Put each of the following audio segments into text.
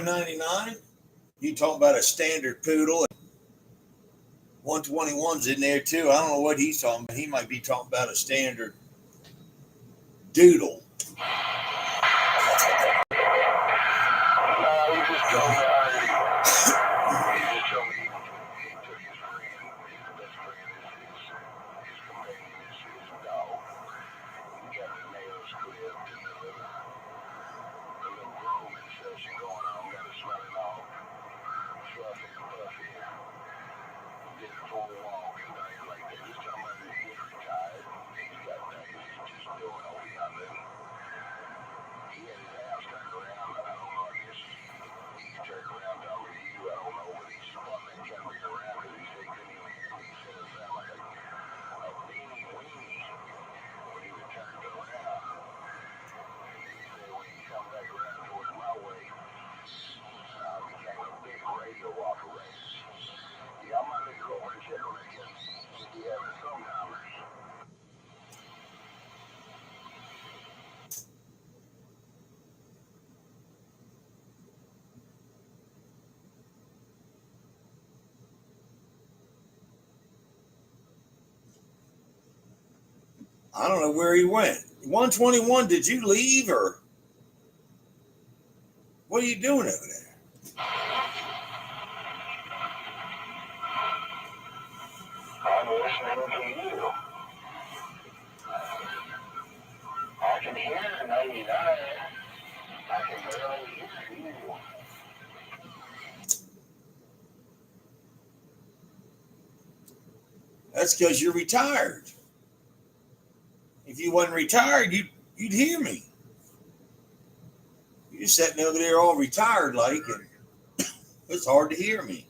99. You talking about a standard poodle? 121's in there too. I don't know what he's talking about. He might be talking about a standard doodle. I don't know where he went. 121, did you leave or what are you doing over there? I'm listening to you. I can hear 99. I can barely hear you. That's because you're retired. If you wasn't retired, you'd hear me. You're sitting over there all retired like, and it's hard to hear me.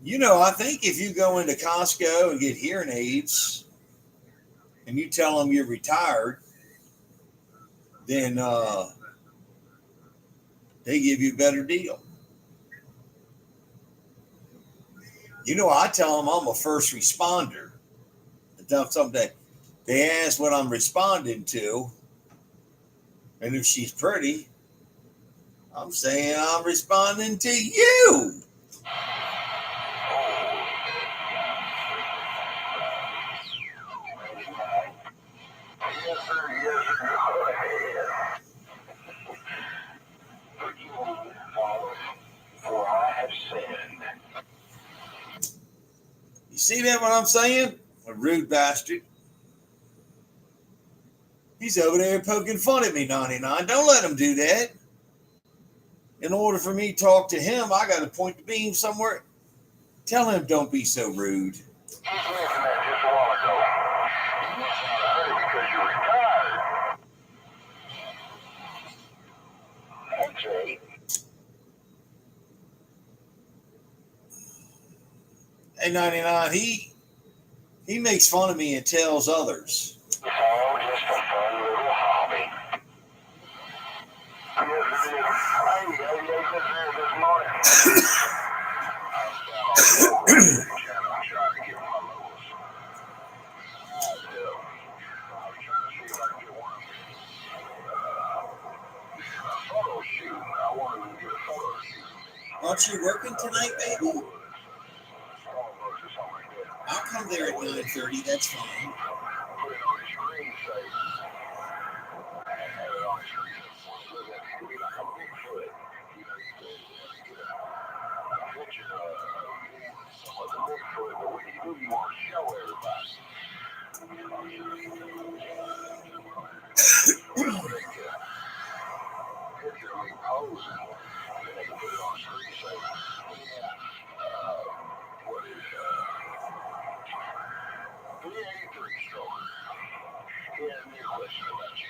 You know, I think if you go into Costco and get hearing aids and you tell them you're retired, then they give you a better deal. You know, I tell them I'm a first responder. I tell them something they ask what I'm responding to, and if she's pretty, I'm saying I'm responding to you. You see that what I'm saying? A rude bastard. He's over there poking fun at me, 99. Don't let him do that. In order for me to talk to him, I got to point the beam somewhere. Tell him don't be so rude. He's mentioned that just a while ago. Because you're retired. Okay. Hey, 99, he makes fun of me and tells others. It's all just a fun little hobby. Yes, it is. I ate this there this morning. I'm trying to get my levels. I was trying to see if I can get one a photo shoot. I wanted to get a photo shoot. Aren't you working tonight, baby? I'll come there at 9:30. That's fine. Put it on the screensaver. I had it on the screensaver. It'd be like a Bigfoot. You know, you get a picture of the Bigfoot, but when you do, you want to show everybody. Picture of me posing, and then they can put it on the screensaver. Yeah. What is 383 stroke. He had a new question about you,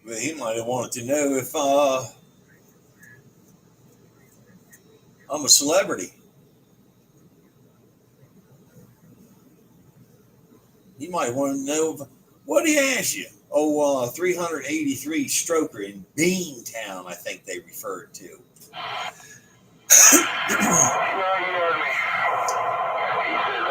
But he might have wanted to know if I'm a celebrity. He might want to know what he asked you. Oh, 383 stroker in Beantown, I think they referred to. Yeah, he heard me. He said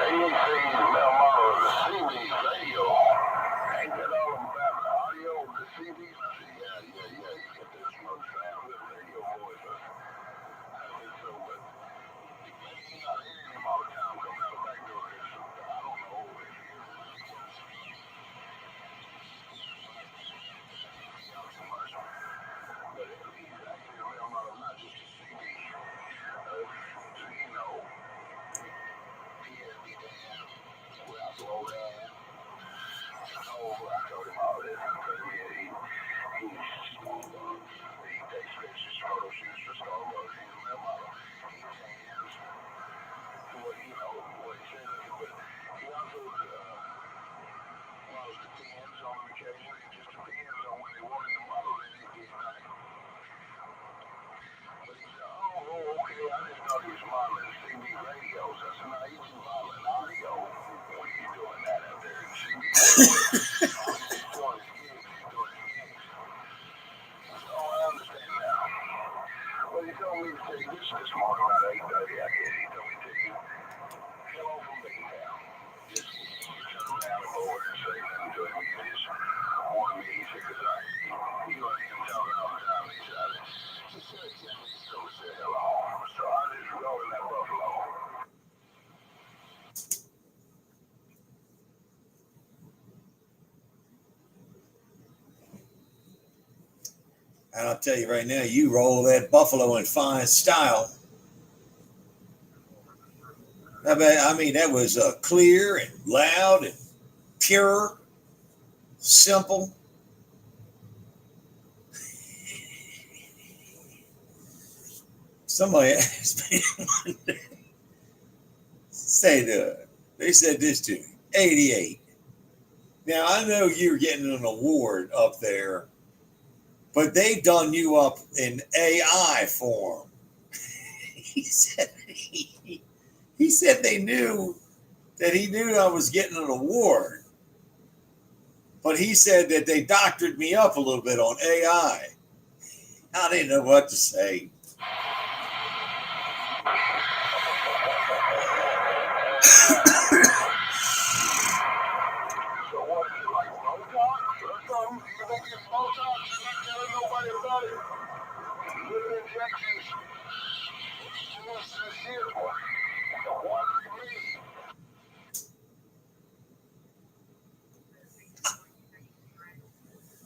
I understand now. Well, he told me to tell you this morning about 8:30. I did. He told me to tell you, hello from Big Town. Just turn around and over and say nothing to him. He just warned me. He said, because you know, him talking all the time. He said, he told me to say hello. So I just rolled in that buffalo. And I'll tell you right now, you roll that buffalo in fine style. I mean, that was clear and loud and pure, simple. Somebody asked me one day, they said this to me, 88. Now, I know you're getting an award up there, but they done you up in AI form. he said he said they knew that he knew I was getting an award, but he said that they doctored me up a little bit on AI. I didn't know what to say.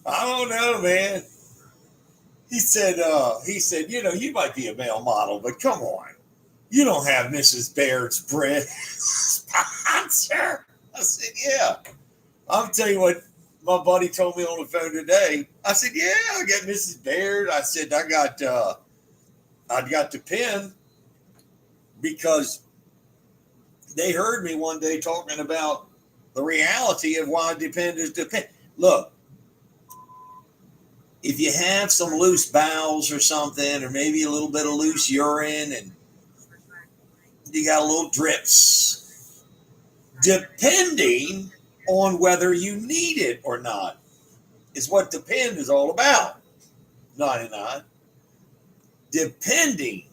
I don't know, man. He said, you know, you might be a male model, but come on. You don't have Mrs. Baird's bread sponsor. I said, yeah. I'll tell you what my buddy told me on the phone today. I said, yeah, I got Mrs. Baird. I said, I got the pen because they heard me one day talking about the reality of why dependents depend. Look, if you have some loose bowels or something, or maybe a little bit of loose urine and you got a little drips, depending on whether you need it or not is what depend is all about. 99. Depending.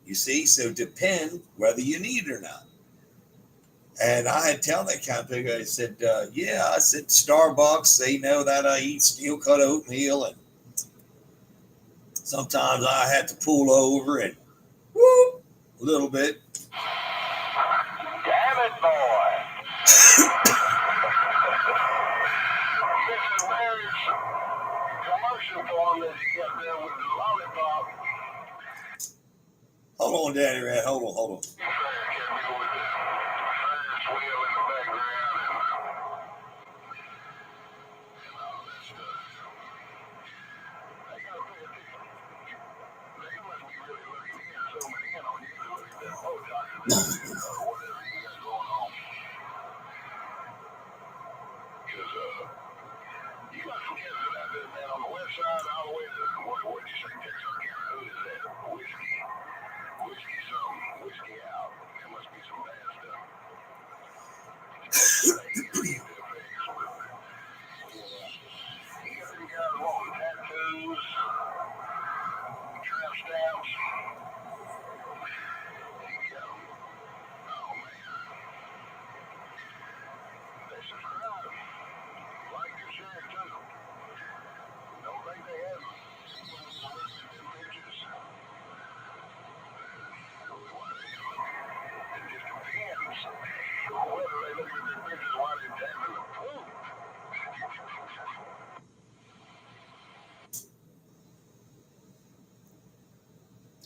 You see, so depend whether you need it or not. And I had tell that kind of thing. I said, yeah, I said, Starbucks, they know that I eat steel cut oatmeal. And sometimes I had to pull over and whoop, a little bit. Damn it, boy. This is Mary's commercial form that he got there with the lollipop. Hold on, Daddy Rat. Hold on.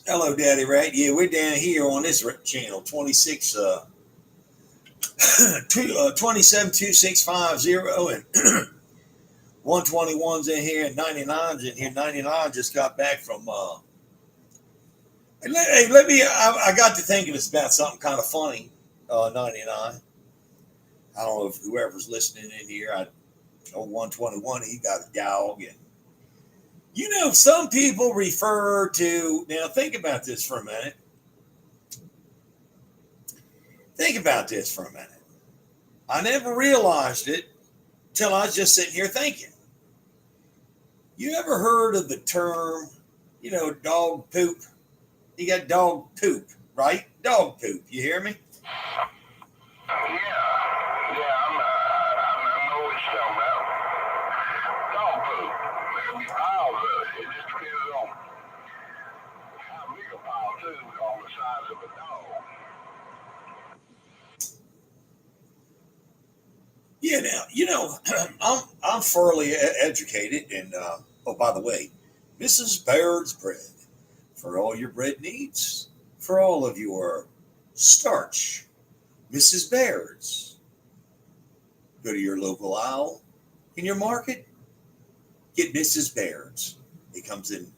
Hello, Daddy Rat. Yeah, we're down here on this channel, 26, 27250 and 121's in here and 99's in here. 99 just got back from I got to thinking it's about something kind of funny. 99. I don't know if whoever's listening in here, 121, he got a dog. And you know, some people refer to, now think about this for a minute. I never realized it till I was just sitting here thinking. You ever heard of the term, dog poop? You got dog poop, right? Dog poop. You hear me? Yeah, I know what you're talking about. Dog poop. There'll be piles of it. It just depends on how big a pile, too, on the size of a dog. Yeah, now, I'm thoroughly educated. And, oh, by the way, Mrs. Baird's Bread. For all your bread needs, for all of your starch, Mrs. Baird's. Go to your local aisle in your market, get Mrs. Baird's. It comes in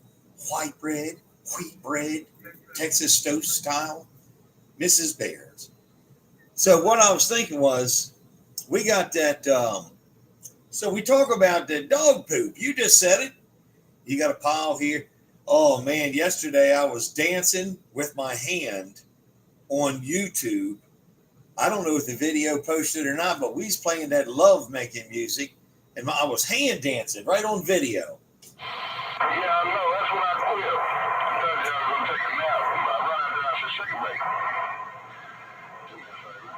white bread, wheat bread, Texas toast style, Mrs. Baird's. So what I was thinking was, we got that. So we talk about the dog poop. You just said it. You got a pile here. Oh man, yesterday I was dancing with my hand on YouTube. I don't know if the video posted or not, but we was playing that love making music, and I was hand dancing right on video. Yeah, I know. That's when I quit. I thought I was going to take a nap. I run out there. I said, "Shake me." Do me a favor.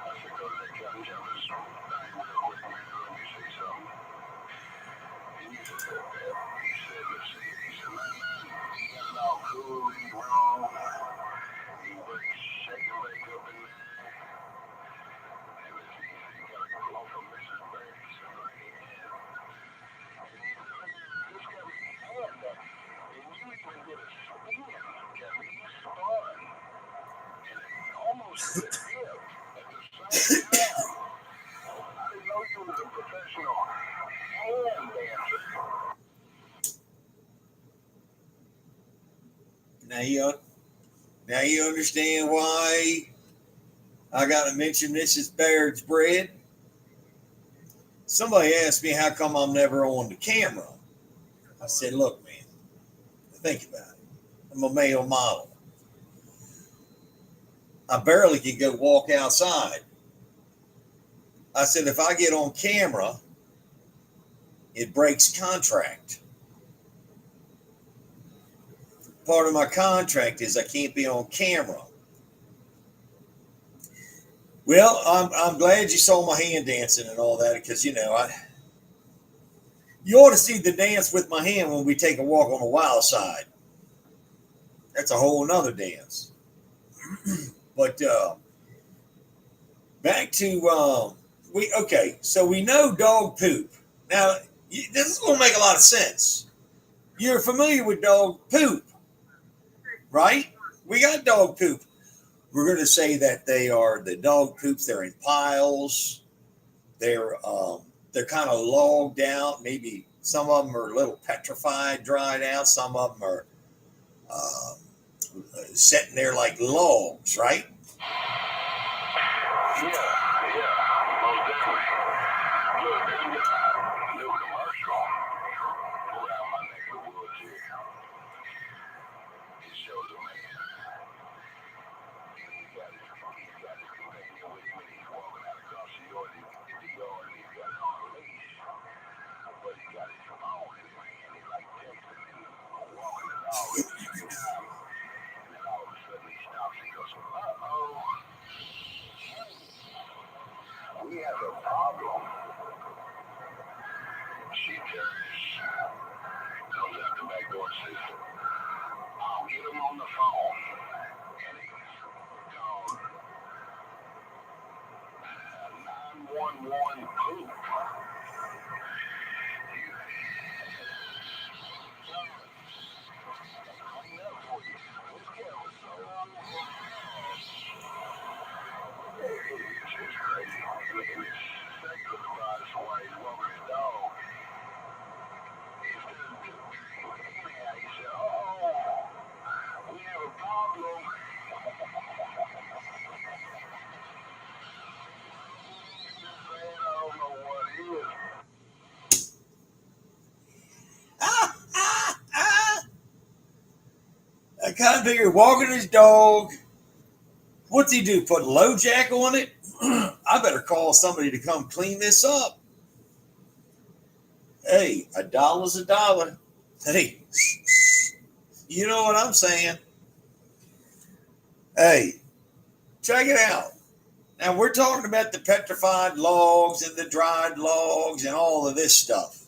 I said, "Go to that cotton jumpers thing real quick, man. Let me see something." And he said, "Let's see." He said, "Man, he got it all cool. He's wrong. He breaks, shake and bake up in there." And let's see. He got a call from Mrs. Berry. He said, "Right here." And he said, "Look here. This got me hand up. And you even did a spin. Got me spun. And it almost did a dip at the same time. I didn't know you was a professional hand dancer." Now you understand why I got to mention Mrs. Baird's Bread. Somebody asked me how come I'm never on the camera. I said, look, man, think about it. I'm a male model. I barely can go walk outside. I said, if I get on camera, it breaks contract. Part of my contract is I can't be on camera. Well, I'm glad you saw my hand dancing and all that, because you ought to see the dance with my hand when we take a walk on the wild side. That's a whole nother dance. But back to so we know dog poop. Now this is going to make a lot of sense. You're familiar with dog poop, right? We got dog poop. We're going to say that the dog poops. They're in piles. They're kind of logged out. Maybe some of them are a little petrified, dried out. Some of them are sitting there like logs, right? Yeah, most definitely. Look, there's a new commercial around my neck of the woods here. It shows a man, and he's got his companion with him, and he's walking out across the yard, and he's got it on a leash, but he got his phone in his hand. He's like texting and walking it all at the same time. And then all of a sudden he stops and goes, "Uh-oh, we have a problem." She turns, comes out the back door and says, "I'll get him on the phone." And he's called 911 poop. Clean up for you. This camera's so long. It's crazy. And it's secular device while he's walking his dog. Instead of anyhow, he said, "Oh, we have a problem." Man, I don't know what it is. I kind of figured walking his dog. What's he do? Put a low jack on it? I better call somebody to come clean this up. Hey, $1's a dollar. Hey, you know what I'm saying? Hey, check it out. Now we're talking about the petrified logs and the dried logs and all of this stuff.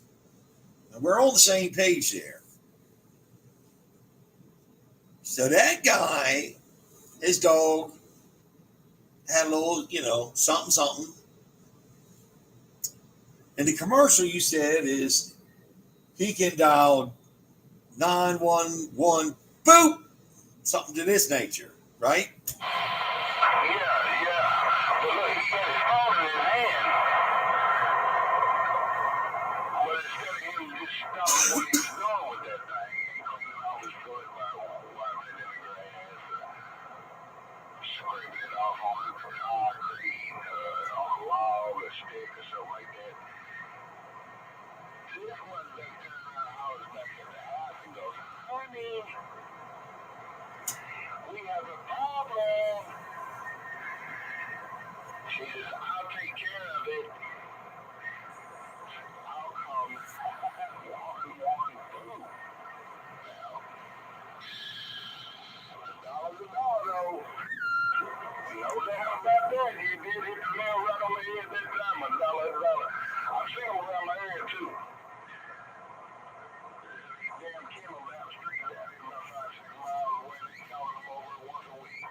And we're on the same page there. So that guy, his dog, had a little, something, something. And the commercial you said is he can dial 911, boop, something to this nature, right? Yeah. But look, he got his phone in his hand. But instead of him just stopping what he's doing with that thing, he cleaning off his foot by wiping it in the grass, scraping it off on the concrete, on a log, a stick, or something like that. This one thing turned around and hollers back at the house and goes, "Honey, we have a problem." She says, "I'll take care of it. I'll come 112." Now, $1 a dollar though. No doubt about that. He did hit the nail right on the head that time. $1 a dollar. I've seen him around my area too. Damn Kendall down the street down here about 5-6 miles away. They calling them over once a week.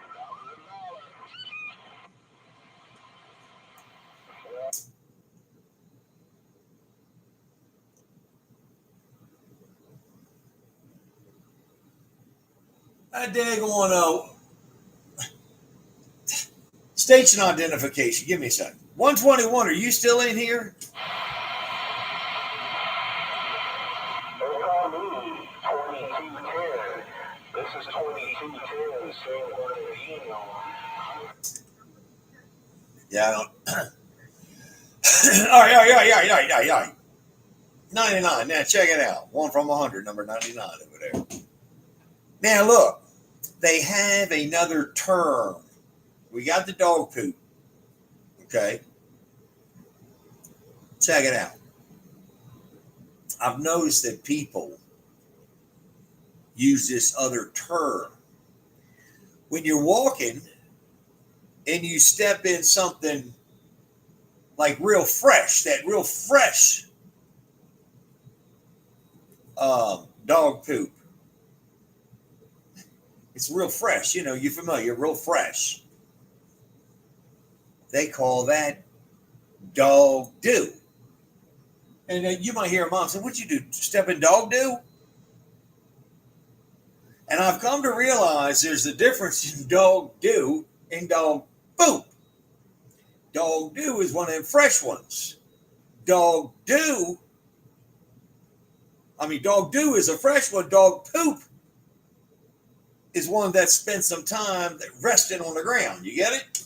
$1 a dollar. That daggone station identification. Give me a second. 121, are you still in here? This is 2210, same one. Yeah, I don't. All right. 99. Now check it out. 1 from 100, number 99 over there. Now look, they have another term. We got the dog poop. Okay. Check it out. I've noticed that people use this other term. When you're walking and you step in something like real fresh, that real fresh dog poop. It's real fresh, you're familiar, real fresh. They call that dog do. And you might hear a mom say, "What'd you do? Step in dog do?" And I've come to realize there's a difference in dog do and dog poop. Dog do is one of them fresh ones. Dog do is a fresh one. Dog poop is one that spent some time resting on the ground. You get it? Yes.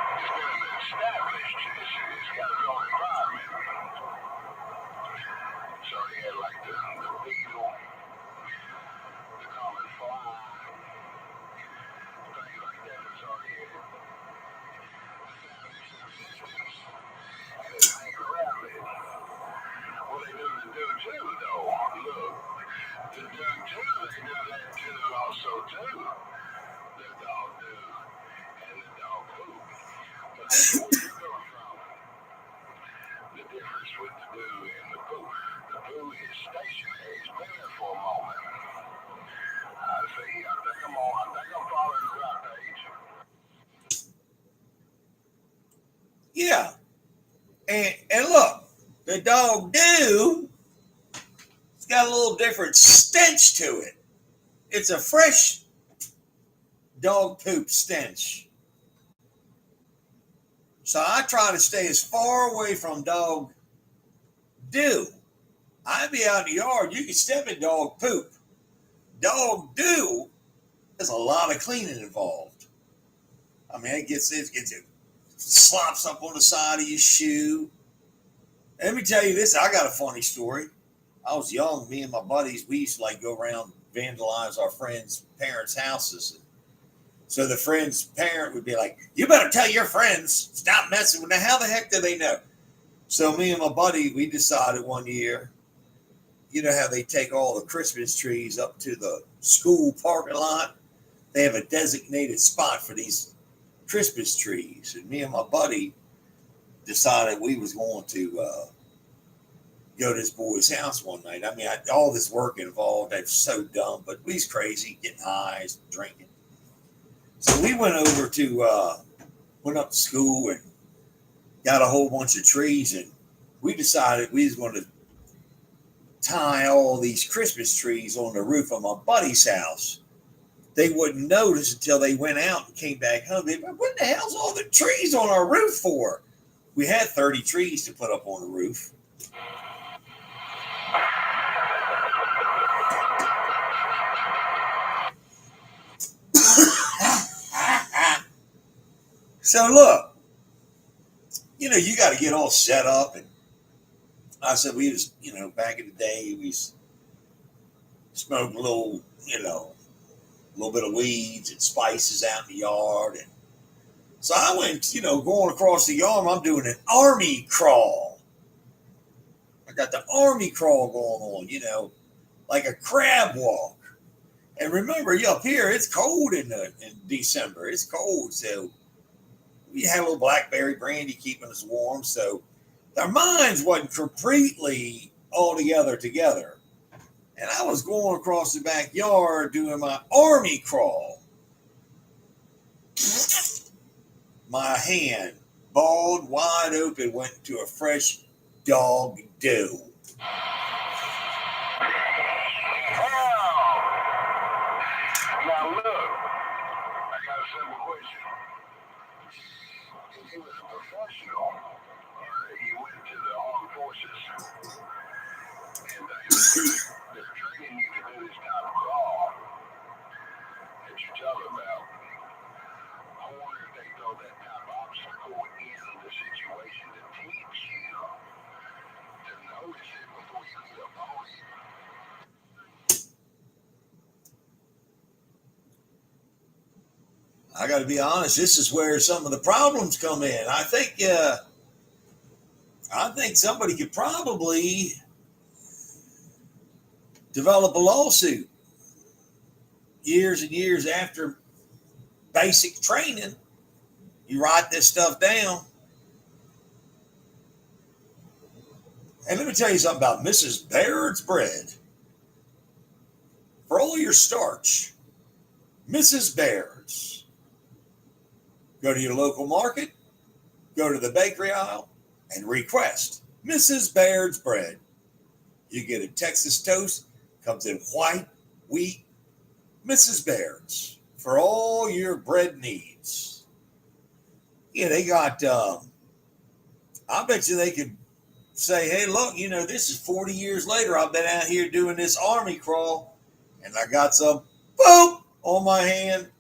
It's been established. It's got its own environment. So he had like the weasel, the common fly, things like that. It's already established existence. And it's hanging around it. What they do to do too, though, look, the do too, they do that too also too. The dog do and the dog poop. But that's where you're coming from. The difference with the do and the poop. The poo is stationary. It's been there for a moment. I think I'm following the right page. Yeah. And look, the dog do, it's got a little different stench to it. It's a fresh dog poop stench. So I try to stay as far away from dog do. I'd be out in the yard, you can step in dog poop. Dog do, there's a lot of cleaning involved. I mean, it slops up on the side of your shoe. Let me tell you this, I got a funny story. I was young, me and my buddies, we used to go around vandalize our friends' parents' houses. So the friend's parent would be like, "You better tell your friends, stop messing with them." How the heck do they know? So me and my buddy, we decided one year, you know how they take all the Christmas trees up to the school parking lot? They have a designated spot for these Christmas trees. And me and my buddy decided we was going to go to this boy's house one night. I mean, all this work involved. That's so dumb, but we's crazy, getting high, drinking. So we went over to, went up to school and got a whole bunch of trees. And we decided we was going to tie all these Christmas trees on the roof of my buddy's house. They wouldn't notice until they went out and came back home. They'd be like, "What the hell's all the trees on our roof for?" We had 30 trees to put up on the roof. So look, you know, you got to get all set up. And I said, we was, you know, back in the day, we smoked a little, you know, a little bit of weeds and spices out in the yard. And so I went, you know, going across the yard, I'm doing an army crawl. I got the army crawl going on, you know, like a crab walk. And remember, up here, it's cold in December. It's cold, so we had a little blackberry brandy keeping us warm. So our minds wasn't completely altogether together. And I was going across the backyard doing my army crawl. My hand, bald, wide open, went to a fresh dog do. Now look, I got a simple question. If you was a professional, or you went to the armed forces, and they're training you to do this type of crawl that you're talking about, I wonder if they throw that type of obstacle in the situation to teach you to notice it before you get up on it. I got to be honest. This is where some of the problems come in. I think somebody could probably develop a lawsuit years and years after basic training. You write this stuff down. And let me tell you something about Mrs. Baird's bread. For all your starch, Mrs. Baird's. Go to your local market, go to the bakery aisle, and request Mrs. Baird's bread. You get a Texas toast, comes in white, wheat, Mrs. Baird's for all your bread needs. Yeah, they got, I bet you they could say, "Hey, look, you know, this is 40 years later. I've been out here doing this army crawl, and I got some boop on my hand."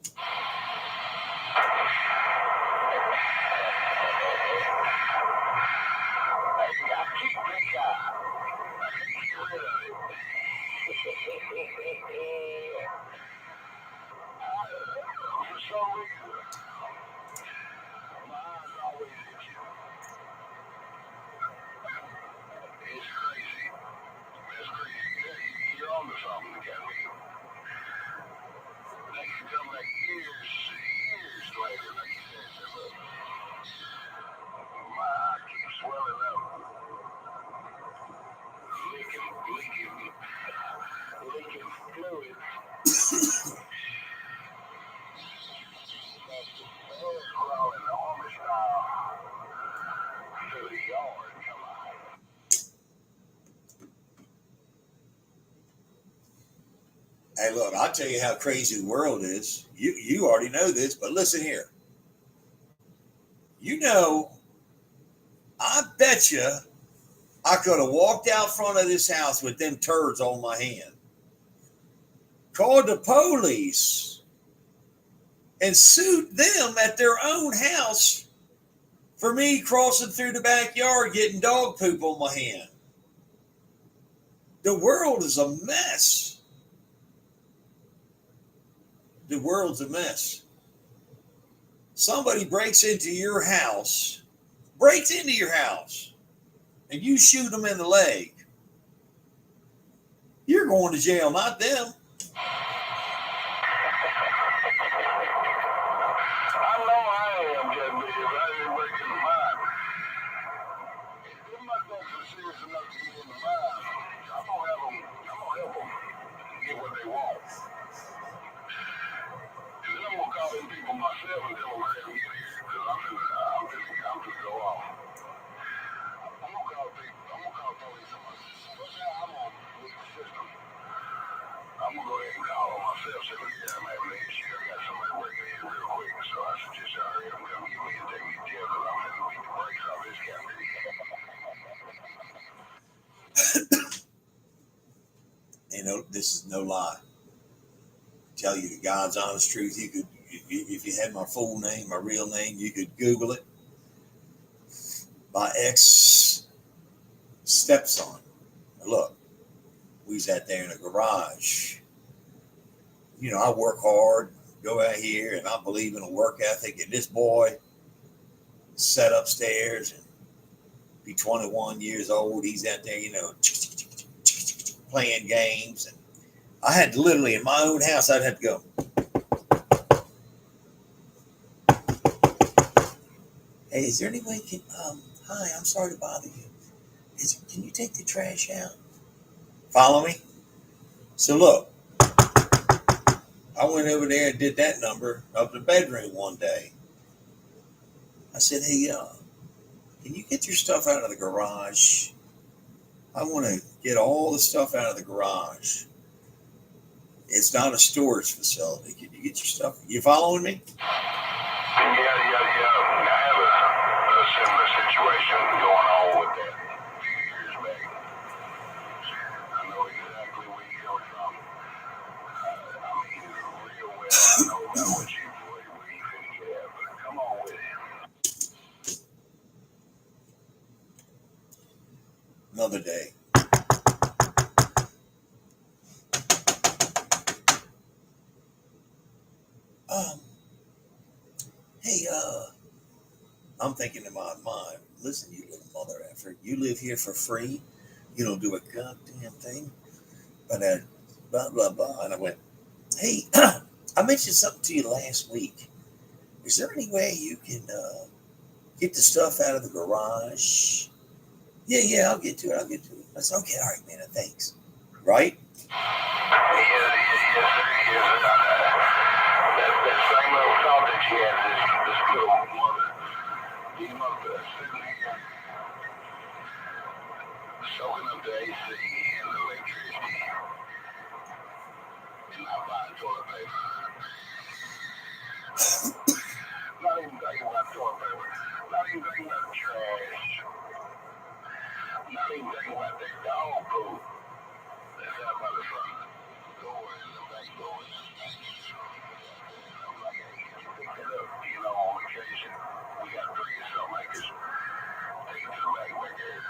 Hey, look, I'll tell you how crazy the world is. You already know this, but listen here. You know, I bet you I could have walked out front of this house with them turds on my hand, called the police, and sued them at their own house for me crossing through the backyard getting dog poop on my hand. The world is a mess. the world's a mess. Somebody breaks into your house, and you shoot them in the leg. You're going to jail, not them. I know I am, Judge Bishop. I didn't break in the mind. If them motherfuckers are serious enough to get in the mind, I'm gonna help them get what they want. And then I'm gonna call them people myself and tell them hurry up and get here, because I'm finna go off. I'm gonna call police on myself. But now I'm gonna meet the system. I'm gonna go ahead and call on myself. Say, look here, I'm having an issue. I got somebody breaking in real quick, so I suggest y'all hurry up and come get me and take me to jail, because I'm finna beat the brakes off this cat. This is no lie. Tell you the God's honest truth. You could, if you had my full name, my real name, you could Google it. My ex stepson. Look, we was out there in a garage. I work hard, go out here, and I believe in a work ethic. And this boy sat upstairs and be 21 years old. He's out there, playing games. And I had to literally, in my own house, I'd have to go, hey, is there any way hi, I'm sorry to bother you. Can you take the trash out? Follow me? So look, I went over there and did that number up the bedroom one day. I said, hey, can you get your stuff out of the garage? I want to get all the stuff out of the garage. It's not a storage facility. Can you get your stuff? You following me? Yeah. I have a similar situation going on with that a few years back. I know exactly where you're coming from. I mean, real well, I know about where you finna get at, but come on with it. Another day. Hey, I'm thinking in my mind, listen, you little mother effer, you live here for free, you don't do a goddamn thing, but blah, blah, blah. And I went, hey, I mentioned something to you last week. Is there any way you can get the stuff out of the garage? Yeah, I'll get to it. I said, okay, all right, man, thanks. Right? Yes, sir. That same little thought that you had, this little mother, you must have sitting here soaking up the AC and the electricity and not buying toilet paper. Not even thinking about toilet paper. Not even thinking about trash. Not even thinking about that dog poop that's out by the front door and the back door. On occasion, we got 3-some acres. Take it to the back there.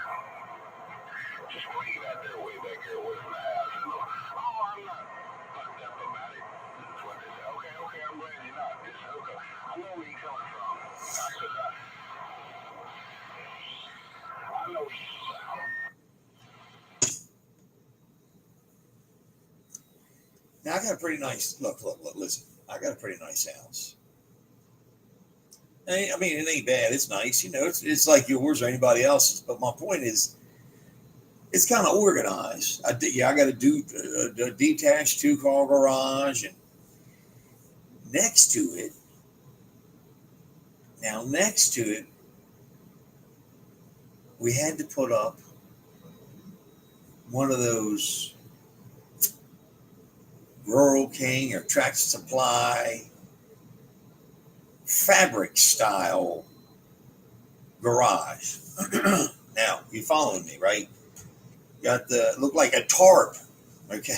Just bring it out there way back there away from the house. I'm not fucked up about it. That's what they say. Okay, I'm glad you're not. It's okay. I know where you're coming from. I know where you're from. Now, I got a pretty nice, look, listen, I got a pretty nice house. I mean, it ain't bad. It's nice. It's like yours or anybody else's. But my point is, it's kind of organized. I got to do a detached 2-car garage. And next to it, we had to put up one of those Rural King or Tractor Supply fabric style garage. Now, you following me, right? Got looked like a tarp. Okay.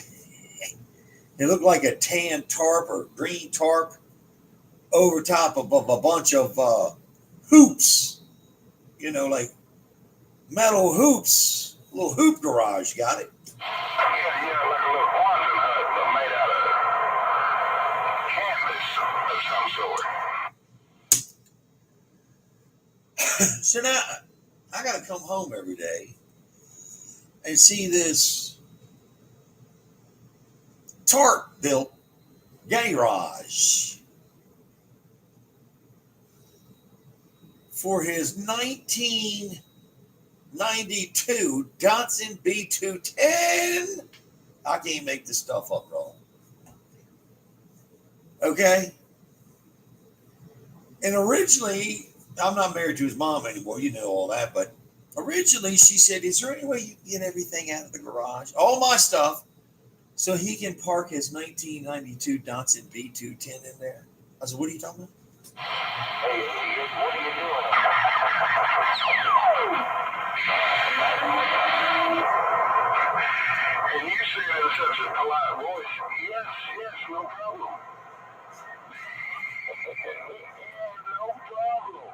It looked like a tan tarp or green tarp over top of a bunch of hoops. Like metal hoops. A little hoop garage. Got it? Yeah, like a little Quonset hut, but made out of some sort. So now I got to come home every day and see this tarp built garage for his 1992 Datsun B210. I can't make this stuff up, bro. Okay? And originally, I'm not married to his mom anymore. You know all that. But originally, she said, is there any way you can get everything out of the garage? All my stuff. So he can park his 1992 Datsun B210 in there. I said, what are you talking about? Hey, what are you doing? And you say it in such a polite voice. Yes, no problem. No problem.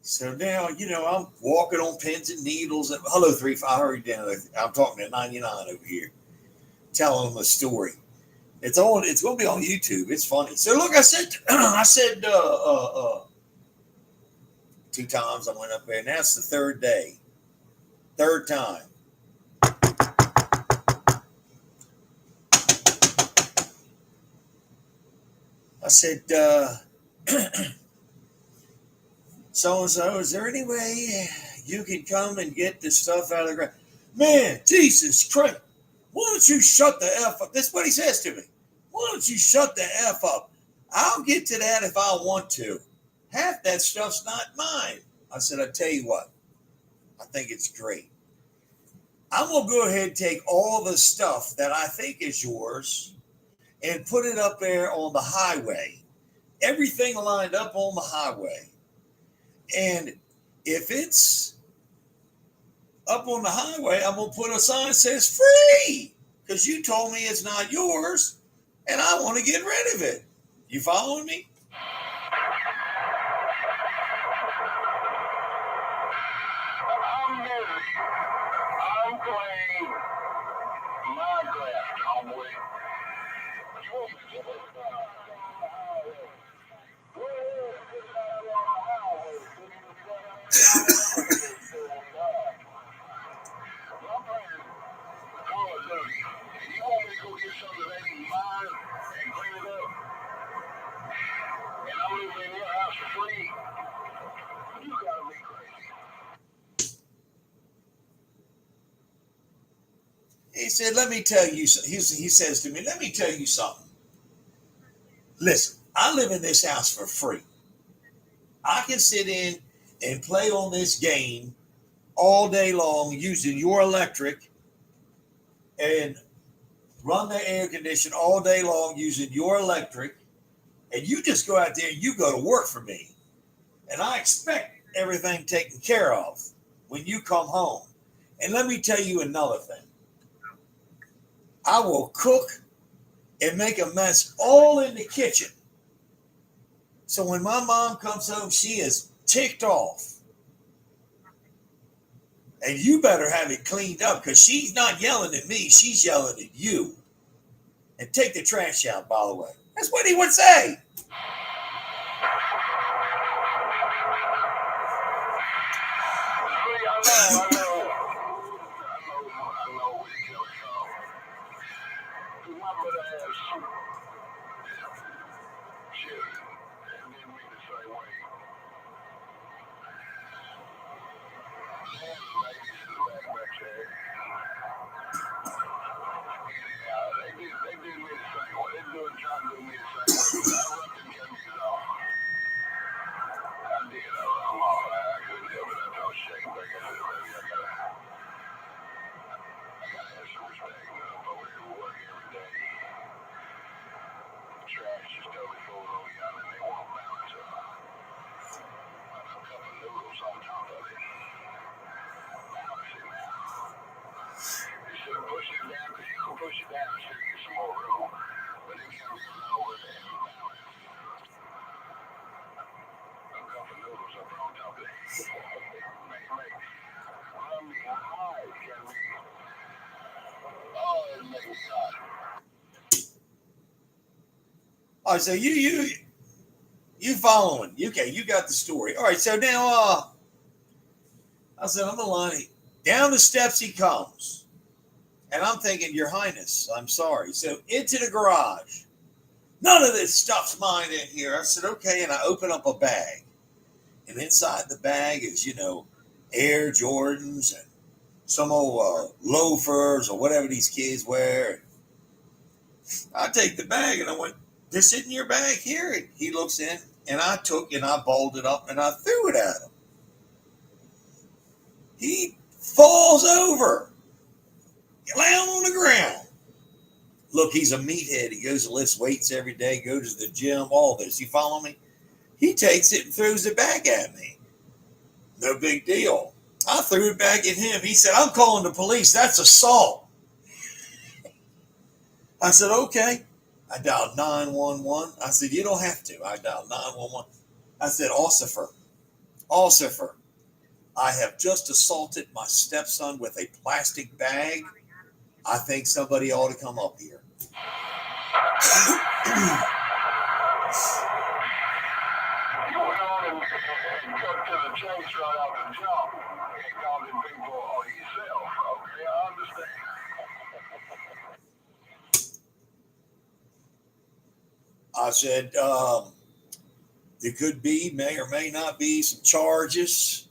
So now, I'm walking on pins and needles. And hello, 3-5. I hurried down. I'm talking to 99 over here, telling them a story. It's going to be on YouTube. It's funny. So look, I said 2 times I went up there, and that's the third day. Third time. I said, so-and-so, is there any way you can come and get this stuff out of the ground? Man, Jesus Christ, why don't you shut the F up? That's what he says to me. Why don't you shut the F up? I'll get to that if I want to. Half that stuff's not mine. I said, I tell you what, I think it's great. I'm going to go ahead and take all the stuff that I think is yours and put it up there on the highway. Everything lined up on the highway. And if it's up on the highway, I'm going to put a sign that says free because you told me it's not yours and I want to get rid of it. You following me? I'm busy. I'm playing Minecraft, homeboy. You want me to put that on the highway? I'm playing Call of Duty. And you want me to go get something that ain't mine and clean it up? And I'm living in your house for free? You gotta be crazy. He said, let me tell you, he says to me, let me tell you something. Listen, I live in this house for free. I can sit in and play on this game all day long using your electric and run the air conditioner all day long using your electric. And you just go out there and you go to work for me. And I expect everything taken care of when you come home. And let me tell you another thing. I will cook and make a mess all in the kitchen. So when my mom comes home, she is ticked off. And you better have it cleaned up because she's not yelling at me. She's yelling at you. And take the trash out, by the way. That's what he would say. I know where you're coming from. My brother has children and didn't mean the same way. And ladies in the back there. Yeah, they did me the same way. They're trying to do me the same way. But I rubbed them youngsters off. I did. I rubbed them off. I couldn't help it. I told Shane back. I said, baby, I gotta have some respect. I'm over here working every day. Trash is totally full on y'all and they won't balance a cup of noodles on top of it. Balance it now. You should have pushed it down because you can push it down and still get some more room. But it can't be lower than balance. A cup of noodles up on top of it. Make run me high, can we? Oh, it makes me hot. All right, so you following? Okay, you got the story. All right, so now I said I'm the line. Down the steps he comes, and I'm thinking, Your Highness, I'm sorry. So into the garage. None of this stuff's mine in here. I said, okay, and I open up a bag, and inside the bag is Air Jordans and some old loafers or whatever these kids wear. I take the bag and I went, this in your bag here? And he looks in and I took and I balled it up and I threw it at him. He falls over, down on the ground. Look, he's a meathead. He goes and lifts weights every day, goes to the gym, all this. You follow me? He takes it and throws it back at me. No big deal. I threw it back at him. He said, I'm calling the police. That's assault. I said, okay. I dialed 911. I said, you don't have to. I dialed 911. I said, Ossifer, I have just assaulted my stepson with a plastic bag. I think somebody ought to come up here. You went on and cut to the chase right off the jump and called them people on yourself. Okay, I understand. I said, there could be, may or may not be some charges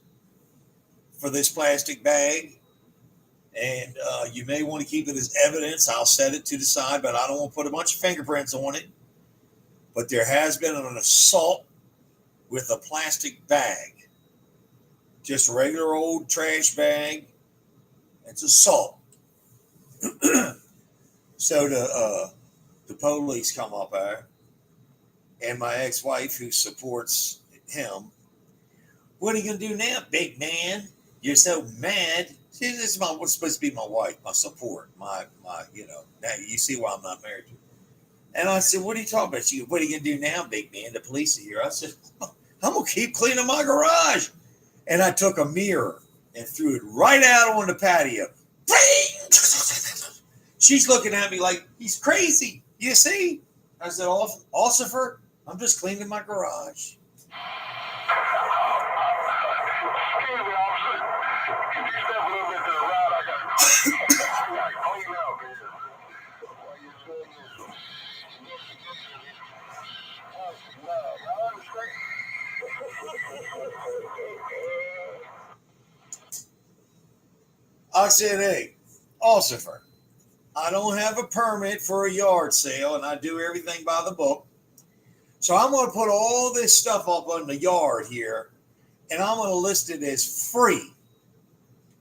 for this plastic bag. And you may want to keep it as evidence. I'll set it to the side, but I don't want to put a bunch of fingerprints on it. But there has been an assault with a plastic bag. Just a regular old trash bag. It's assault. So the police come up there. And my ex-wife, who supports him, what are you going to do now, big man? You're so mad. See, this is what's supposed to be my wife, my support, my now you see why I'm not married to her. And I said, what are you talking about? She goes, what are you going to do now, big man? The police are here. I said, I'm going to keep cleaning my garage. And I took a mirror and threw it right out on the patio. She's looking at me like, he's crazy. You see? I said, Ossifer, I'm just cleaning my garage. I said, hey, Ossifer, I don't have a permit for a yard sale and I do everything by the book. So I'm going to put all this stuff up on the yard here and I'm going to list it as free.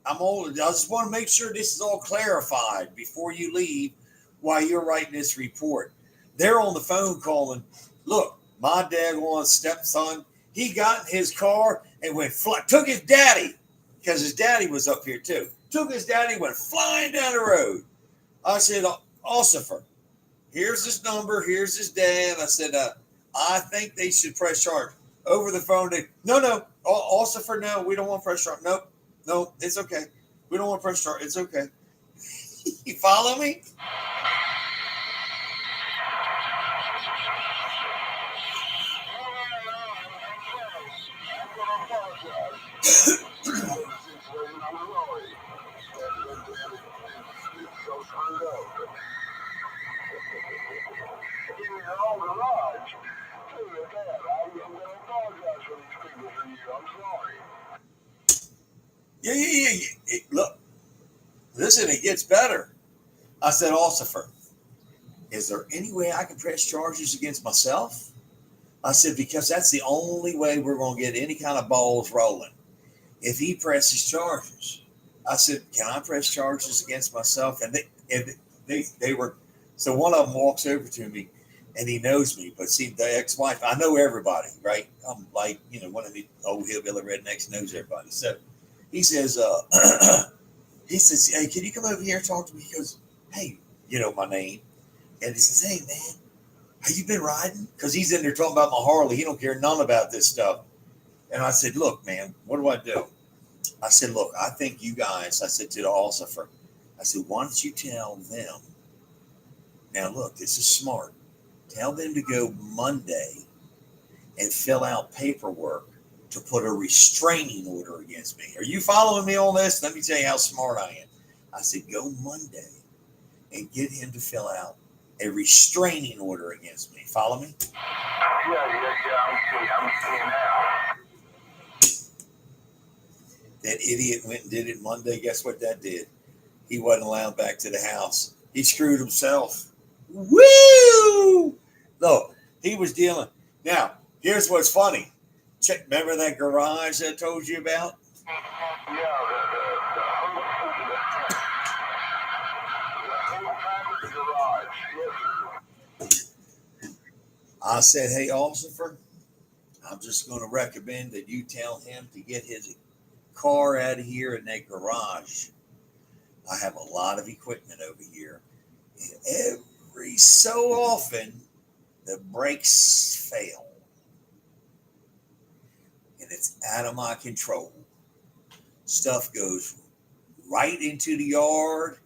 I just want to make sure this is all clarified before you leave while you're writing this report. They're on the phone calling, look, my daggone stepson, he got in his car and took his daddy, because his daddy was up here too. Took his daddy, went flying down the road. I said, Ossifer, here's his number, here's his dad. I said, I think they should press charge. Over the phone, no, Ossifer, no, we don't want press charge. Nope. No, it's okay. We don't want press charge. It's okay. You follow me? Yeah. Look, listen, it gets better. I said, Ossifer, is there any way I can press charges against myself? I said, because that's the only way we're going to get any kind of balls rolling. If he presses charges. I said, can I press charges against myself? And they were, so one of them walks over to me and he knows me. But see, the ex-wife, I know everybody, right? I'm like, one of the old hillbilly rednecks knows everybody. So he says, hey, can you come over here and talk to me? He goes, hey, my name. And he says, hey, man, have you been riding? Because he's in there talking about my Harley. He don't care none about this stuff. And I said, look, man, what do I do? I said, look, I think you guys, I said to the Ossifer, I said, why don't you tell them? Now, look, this is smart. Tell them to go Monday and fill out paperwork to put a restraining order against me. Are you following me on this? Let me tell you how smart I am. I said, go Monday and get him to fill out a restraining order against me. Follow me? Yeah. I'm seeing now. That idiot went and did it Monday. Guess what that did? He wasn't allowed back to the house. He screwed himself. Woo! No, he was dealing. Now, here's what's funny. Check, remember that garage I told you about? Yeah, the garage. Yes, I said, hey, officer, I'm just going to recommend that you tell him to get his car out of here in that garage. I have a lot of equipment over here. And every so often, the brakes fail. And it's out of my control. Stuff goes right into the yard.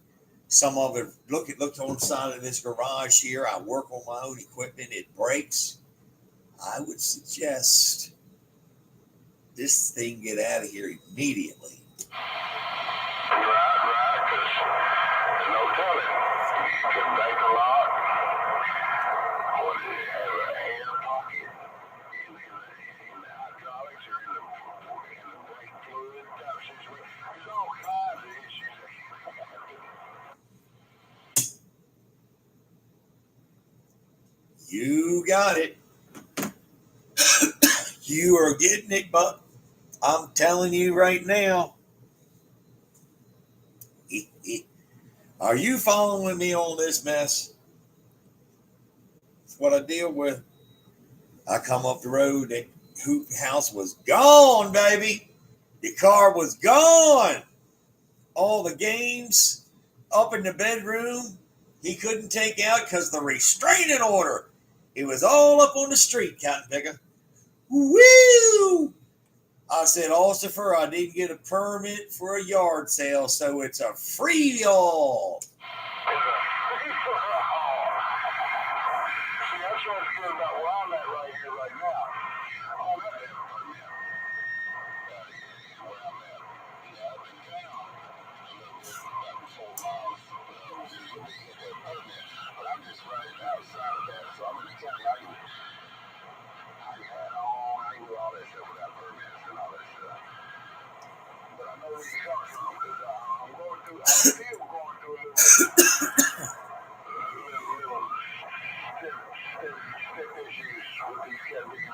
Some of it, look on the side of this garage here. I work on my own equipment. It breaks. I would suggest this thing get out of here immediately. right. There's no telling. You could break a lock, or it have an air pocket in the hydraulics or in the brake fluid type situation. There's all kinds of issues that can happen. You got it. You are getting it, but I'm telling you right now. Are you following me on this mess? It's what I deal with. I come up the road, that house was gone, baby. The car was gone. All the games up in the bedroom, he couldn't take out because the restraining order. It was all up on the street, Cotton Picker. Woo! I said, officer, I didn't get a permit for a yard sale, so it's a free all. See, that's what's good about where I'm at right here, right now. Oh, that is permit. Where I'm at. Yeah, up in town. About 4 miles. Just let me get that permit. But I'm just right outside of that, so I'm in the county. I can do all that stuff without permits and all that stuff. But I know where you're coming from because I'm still going through a little step issues with these categories.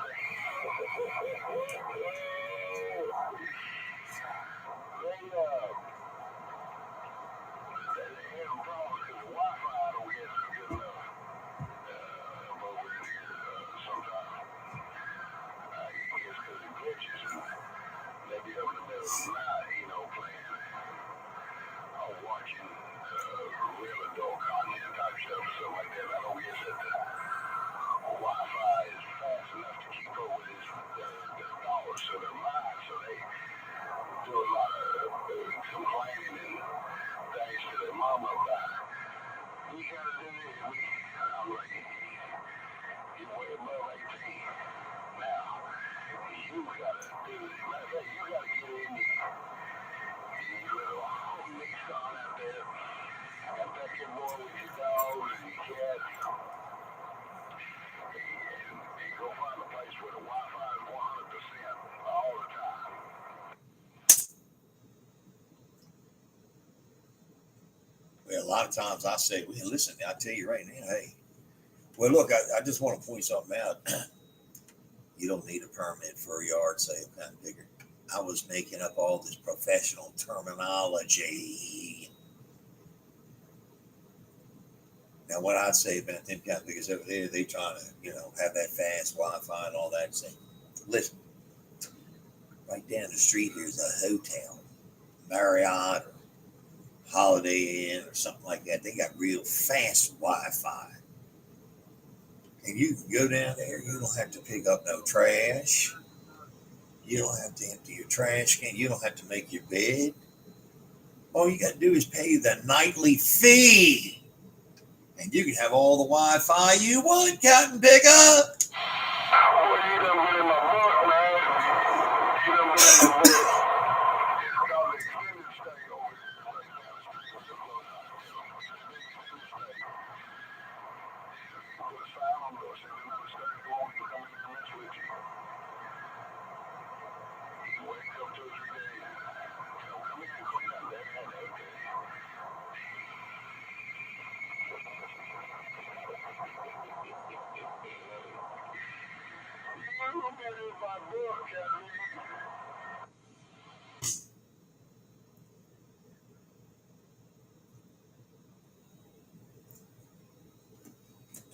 They have problems because the Wi-Fi I don't guess is good enough over in here sometimes. I guess because it glitches and they be up in the middle of the night, playing or watching real adult content type stuff or something like that. I don't guess that the Wi-Fi is fast enough to keep up with their dollars, so they're mine, so they do a lot of complaining and things to their mama about, we gotta do this. I'm like, you're way above 18 now. You gotta do this. Matter of fact, you gotta get in your little Nissan out there and back your boy with your dogs and your cats and go find a place where the Wi-Fi is 100% all the time. Well, a lot of times I say, well, listen, I tell you right now, hey, well, look, I just want to point something out. You don't need a permit for a yard sale, kind of bigger. I was making up all this professional terminology. Now, what I'd say about them kind of biggers over there, they trying to, have that fast Wi-Fi and all that. Say, listen, right down the street here's a hotel, Marriott or Holiday Inn or something like that. They got real fast Wi-Fi. And you can go down there. You don't have to pick up no trash. You don't have to empty your trash can. You don't have to make your bed. All you got to do is pay the nightly fee. And you can have all the Wi-Fi you want, Captain Pickup. Well, you done been in my book, man. You done been in my book. It's called the extended stay over here, right down the street from your close hospital. It's a big extended stay. Put a sign on the door, say another Saturday morning, you come in here and mess with you. You can wake up 2 or 3 days. You know, come in and clean up that kind of okay. You been in my book, Captain.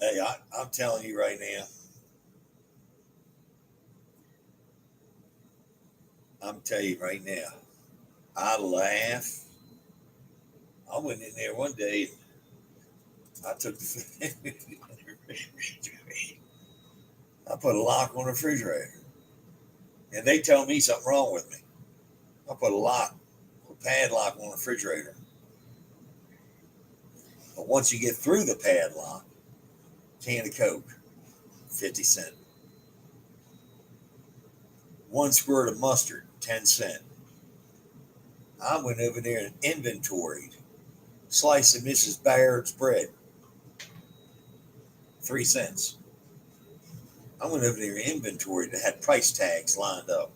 Hey, I'm telling you right now. I'm telling you right now. I laugh. I went in there one day. I took the. I put a lock on the refrigerator, and they tell me something wrong with me. I put a padlock on the refrigerator. But once you get through the padlock, can of Coke, 50 cents. 1 squirt of mustard, 10 cents. I went over there and inventoried slice of Mrs. Baird's bread, 3 cents. I went over there and inventoried that had price tags lined up.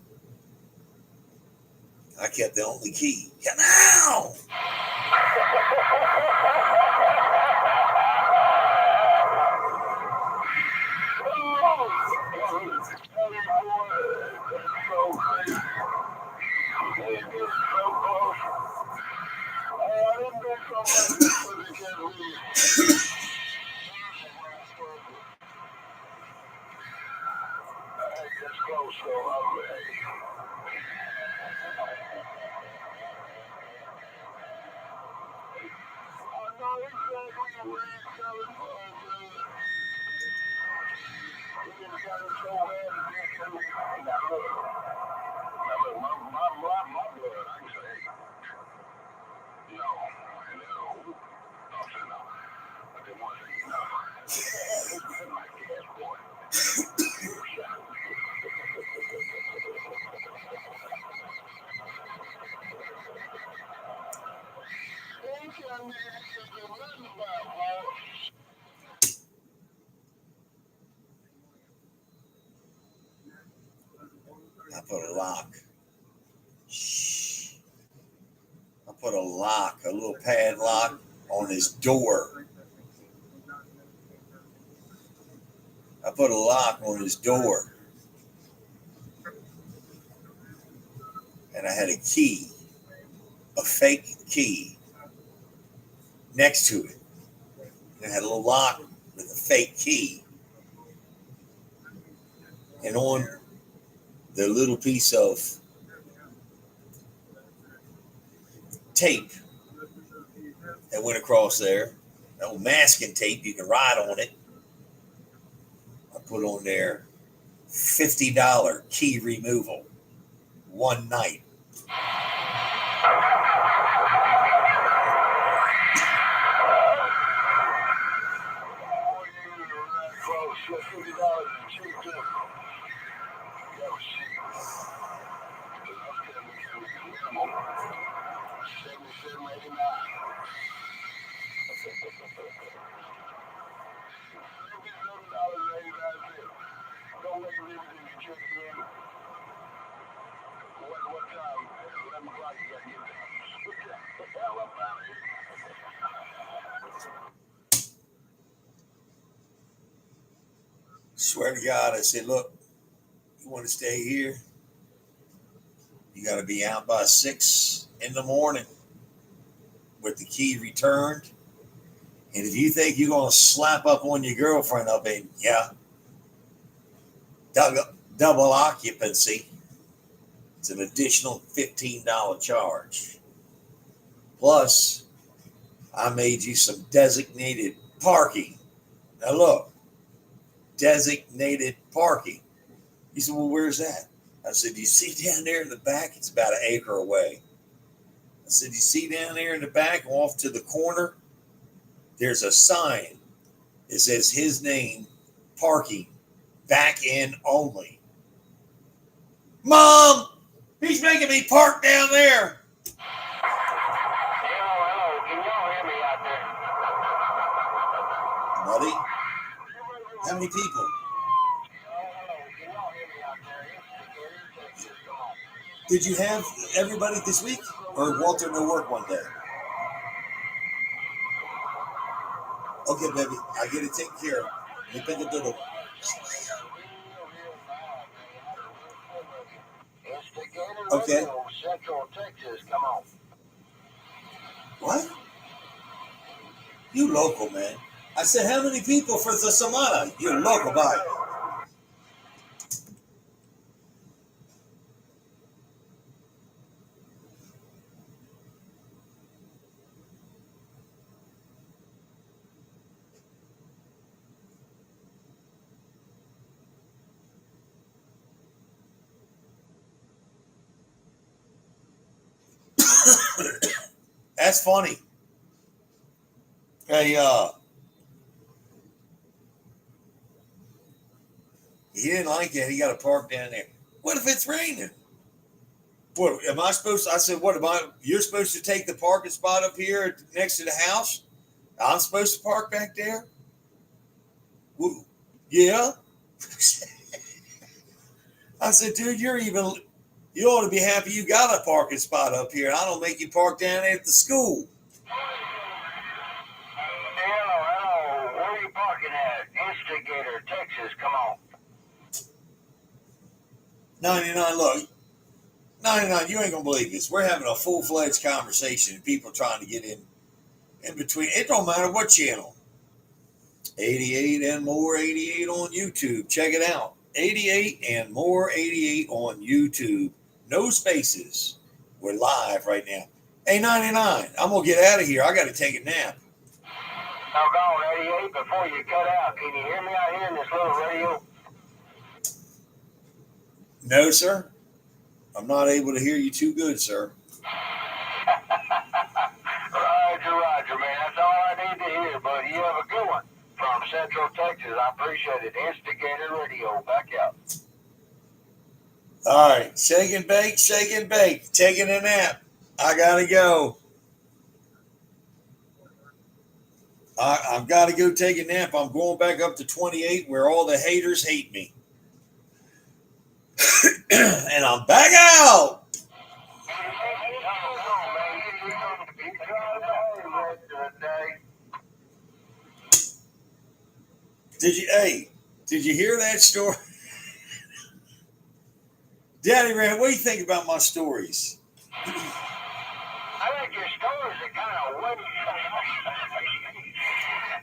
I kept the only key. Come out! I put a lock. Shh. I put a lock, a little padlock on his door. I put a lock on his door. And I had a key, a fake key, next to it. And I had a little lock with a fake key. And on the little piece of tape that went across there, that old masking tape, you can write on it. I put on there $50 key removal, one night. Swear to God, I said, look, you want to stay here? You got to be out by 6 in the morning with the key returned. And if you think you're going to slap up on your girlfriend, I'll be, yeah, double occupancy. It's an additional $15 charge. Plus, I made you some designated parking. Now look, designated parking. He said, well, where's that? I said, you see down there in the back? It's about an acre away. I said, you see down there in the back off to the corner? there's a sign that says his name, parking, back in only. Mom, he's making me park down there. Hello. Can y'all hear me out there? Buddy, how many people? Hello. Can y'all hear me out there? Come on. Did you have everybody this week? Or Walter no work one day? Okay, baby, I get it taken care of. You pick a doodle. Okay. Central Texas, come on. What? You local, man. I said, how many people for the Samana? You local, bye. That's funny. Hey, he didn't like that. He got to park down there. What if it's raining? What am I supposed to? I said, what am I? You're supposed to take the parking spot up here next to the house? I'm supposed to park back there? Well, yeah. I said, dude, you ought to be happy you got a parking spot up here. And I don't make you park down there at the school. Hello. Where are you parking at? Instigator, Texas, come on. 99, look. 99, you ain't going to believe this. We're having a full-fledged conversation and people trying to get in between. It don't matter what channel. 88 and more 88 on YouTube. Check it out. 88 and more 88 on YouTube. No spaces. We're live right now. Hey, 99, I'm going to get out of here. I got to take a nap. Now, go on, 88, before you cut out, can you hear me out here in this little radio? No, sir. I'm not able to hear you too good, sir. Roger, man. That's all I need to hear, buddy. You have a good one from Central Texas. I appreciate it. Instigator Radio. Back out. All right. Shake and bake. Taking a nap. I got to go. I've got to go take a nap. I'm going back up to 28 where all the haters hate me. And I'm back out. Did you hear that story? Daddy Ran, what do you think about my stories? I think your stories are kind of witty.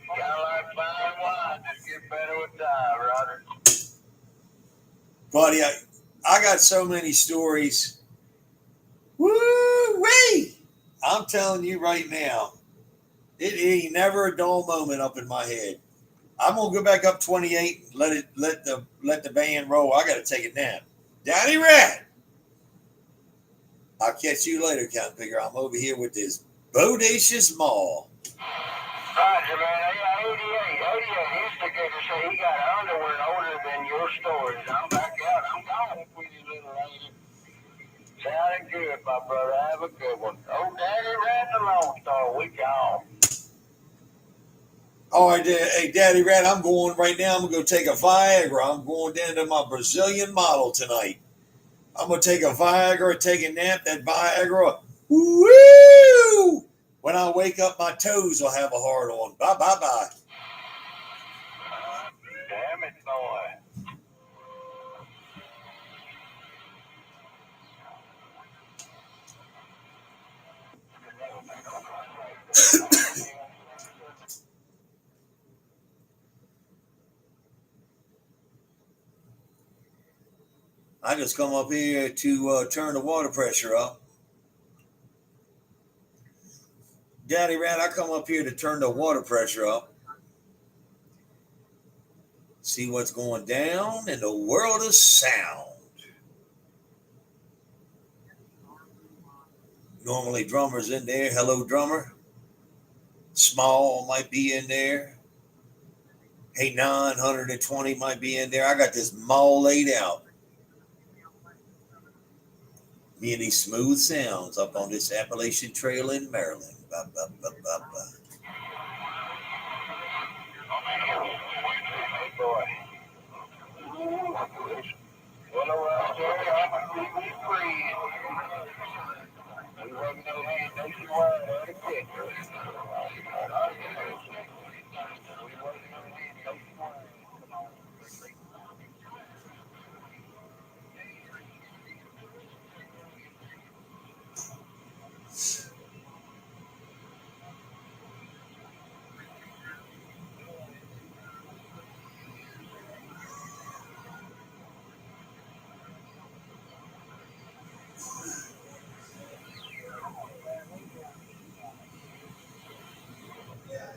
Kind of like fine wine. Just get better with time, Roger. Buddy, I got so many stories. Woo-wee! I'm telling you right now, it ain't never a dull moment up in my head. I'm gonna go back up 28 and let the band roll. I gotta take a nap. Daddy Rat! I'll catch you later, Count Pigger. I'm over here with this bodacious maw. Roger, man. 88 Instigator say he got underwear older than your stories. I'm back out. I'm gone with you, little lady. Sounding good, my brother. Have a good one. Oh, Daddy Rat the Lone Star. We gone. All right, hey, Daddy Rat, I'm going right now. I'm going to go take a Viagra. I'm going down to my Brazilian model tonight. I'm going to take a Viagra, take a nap. That Viagra, woo! When I wake up, my toes will have a hard on. Bye. Damn it, boy. I just come up here to turn the water pressure up. Daddy Rat, I come up here to turn the water pressure up. See what's going down in the world of sound. Normally drummer's in there. Hello, drummer. Small might be in there. Hey, 920 might be in there. I got this mall laid out. Me and these smooth sounds up on this Appalachian Trail in Maryland. Ba, ba, ba, ba, ba. Boy. Well, around there, I'm a big free. We wasn't no hand nationwide out of Texas. We wasn't no hand nationwide.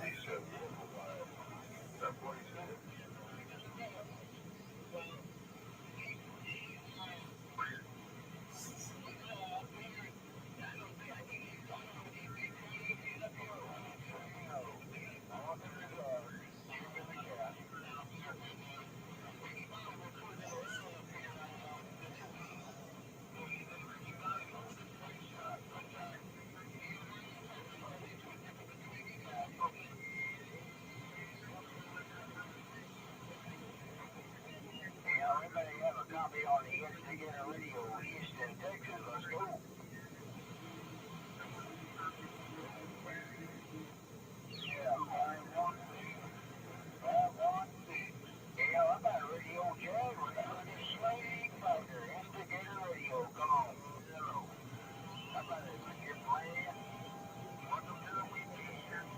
He said, worldwide. That's what he said. Yeah, we may have a copy on the Instigator Radio, Houston, Texas. Let's go. Yeah, 516. 516. Yeah, I'm at Radio Jag. We're going to Slave Fighter. Instigator Radio. Come on. How about it? Your plan? Welcome to the weekend.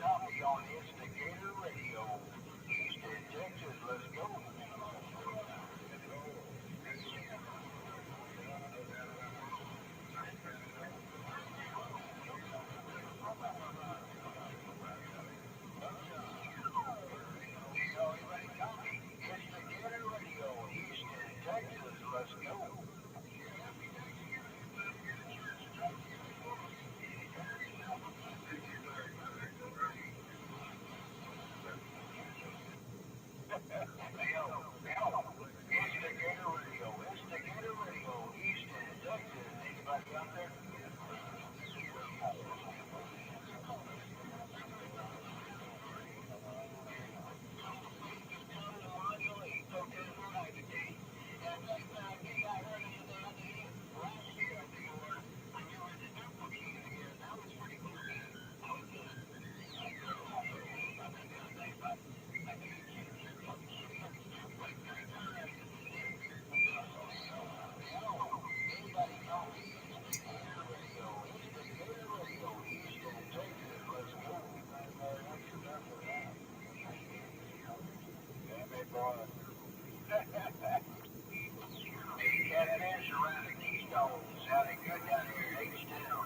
Copy on Instigator Radio. Houston, Texas. Let's go. Instigator Radio. Houston, Texas. Let's go. Instigator Radio. Instigator Radio. Houston, Texas. Anybody out there? Sounding good down here in H-Town.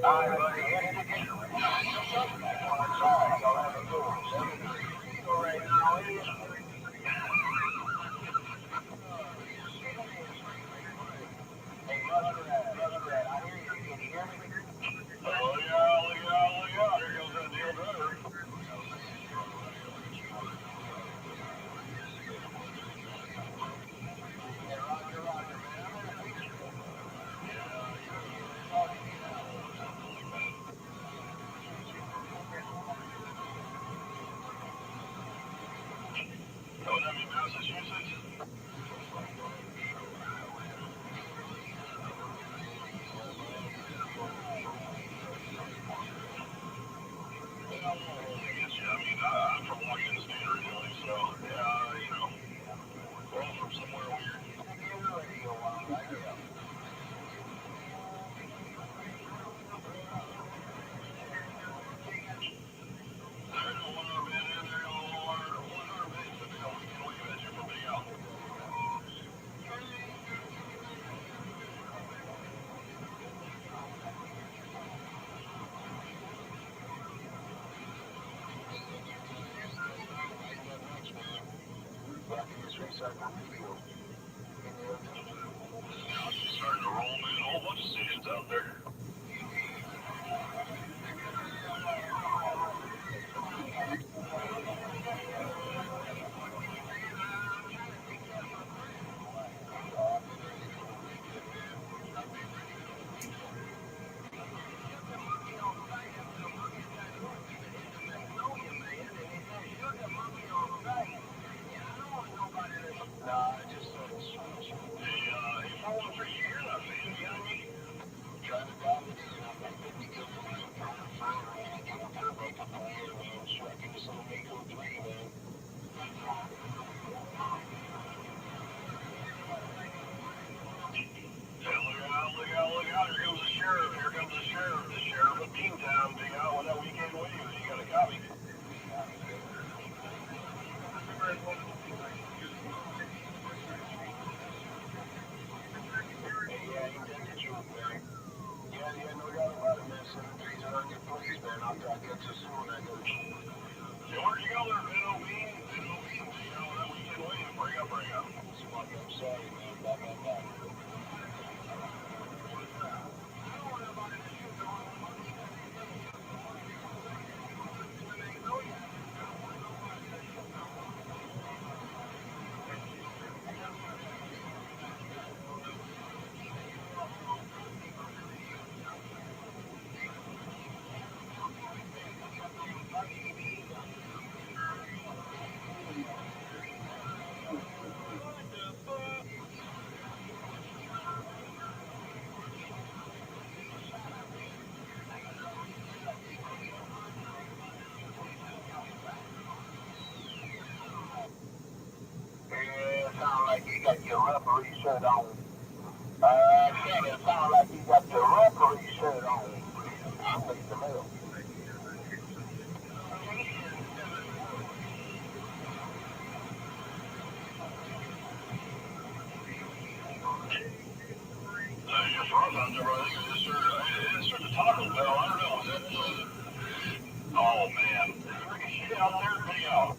right, buddy. Any ticket? All right, y'all have a good one. 7-3. All right, now, ladies. Hey, Muskrat, I hear you. Can you hear me? Oh, yeah, look out. Here goes that deal brother. Hey, Roger, man. Oh, that mean Massachusetts? I'm from Washington State originally, so, yeah, we're all from somewhere weird. Starting to roll, man. A whole bunch of stations out there. Look out. Here comes the sheriff. The sheriff of Beantown. Big out with that weekend wave. You got a copy? Yeah, no doubt about it, man. 7-3's an onion, please, man. I'll catch you soon. Yeah, where'd you go there, Minnow Bean? Big out with that weekend wave. Bring up. I'm sorry, man. Bye. Yeah, sound like you got your referee shirt on. It sound like you got your referee shirt on. I'll take the mail. Just Ross out there, I think it's just a Taco Bell. I don't know. Is that, oh, man. Is there any shit out there? Big out.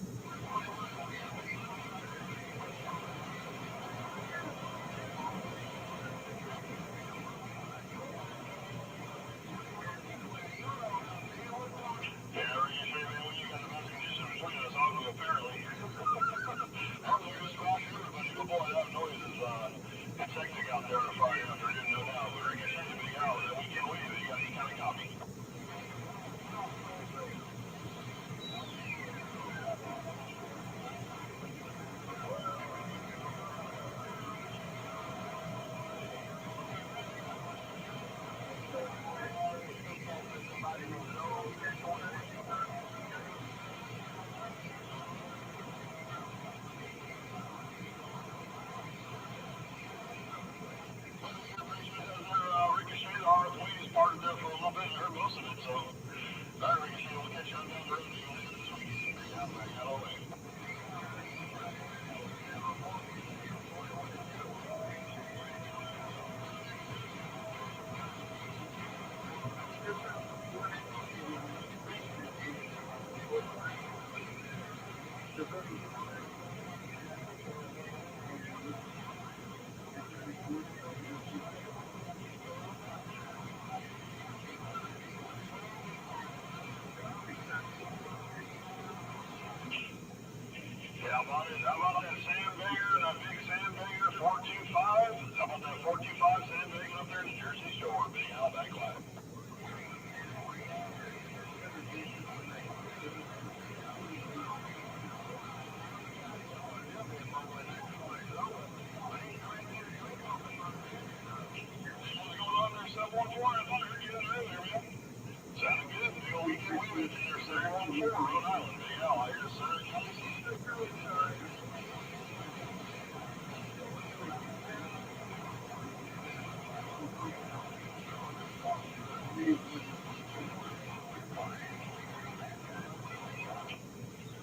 Rhode Island, yeah, I hear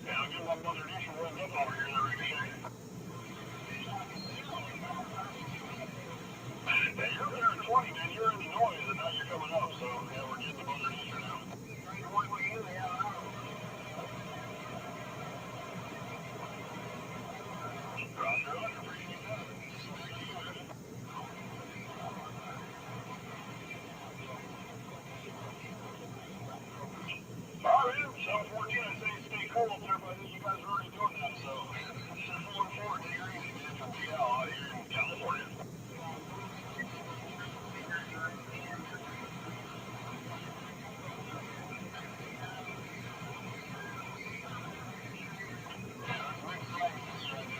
yeah, I'll get my mother Nature rolled up over here, there, Ricochet. Yeah, you're there at 20, man. You're in the noise, and now you're coming up, so yeah, we're getting the mother Nature now. Roger, appreciate that. All right, 714, I say stay cool up there, but I think you guys are already doing that, so 714, take her easy, man. From BL out here in California.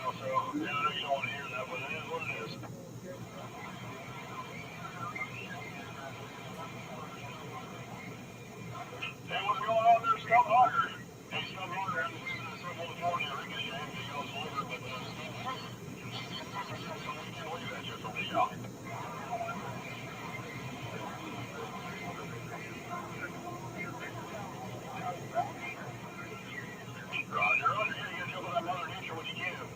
So, yeah, I know you don't want to hear that, but it is what it is. Hey, what's going on there, Scott Hawker? Hey, Scott Hawker hasn't been to California. Ricochet, he goes over, but we can wave at you from BL. Roger, you get to that Mother Nature when you can.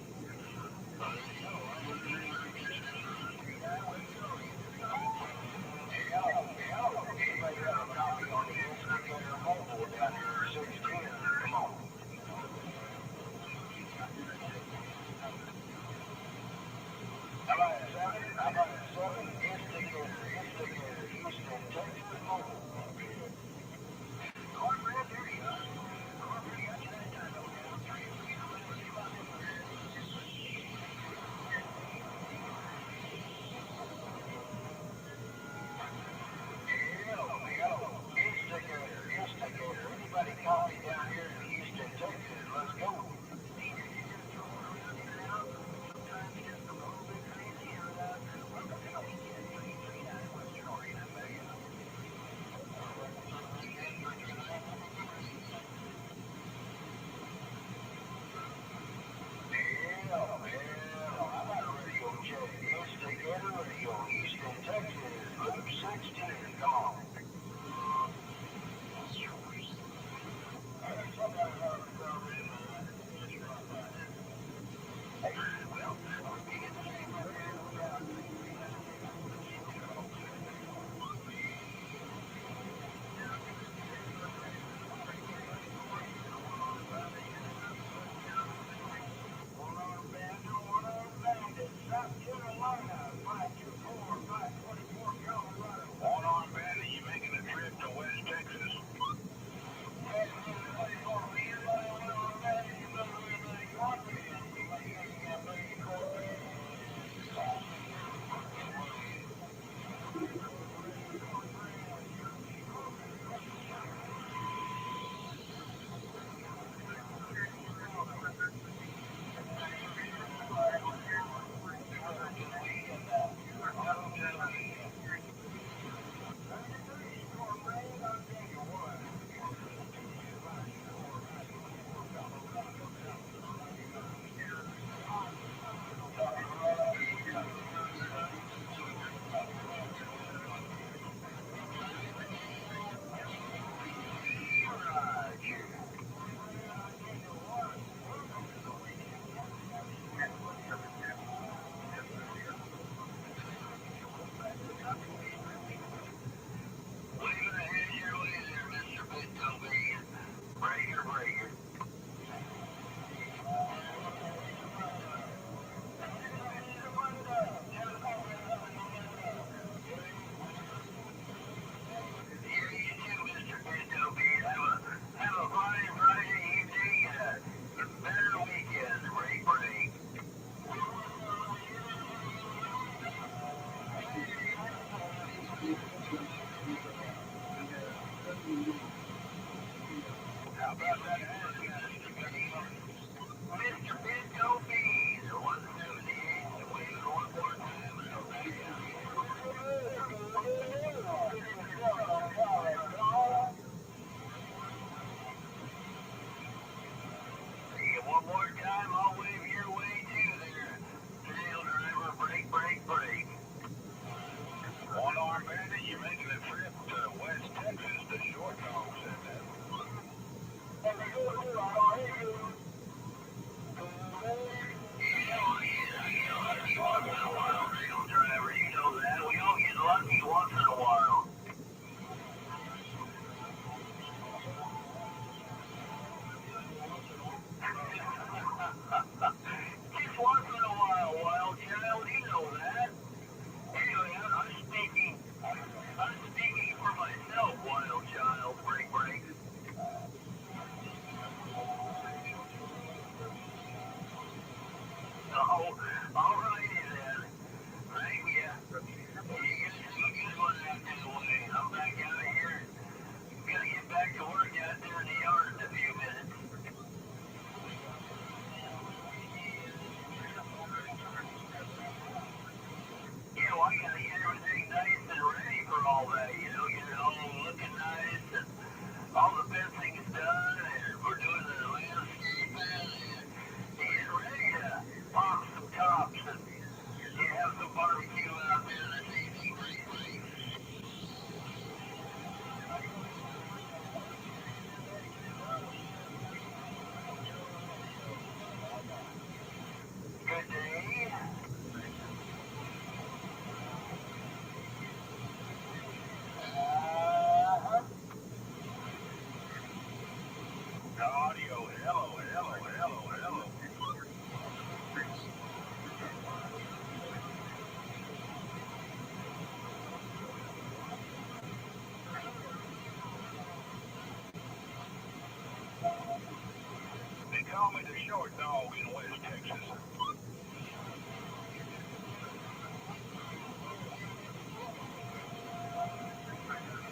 short dog in West Texas.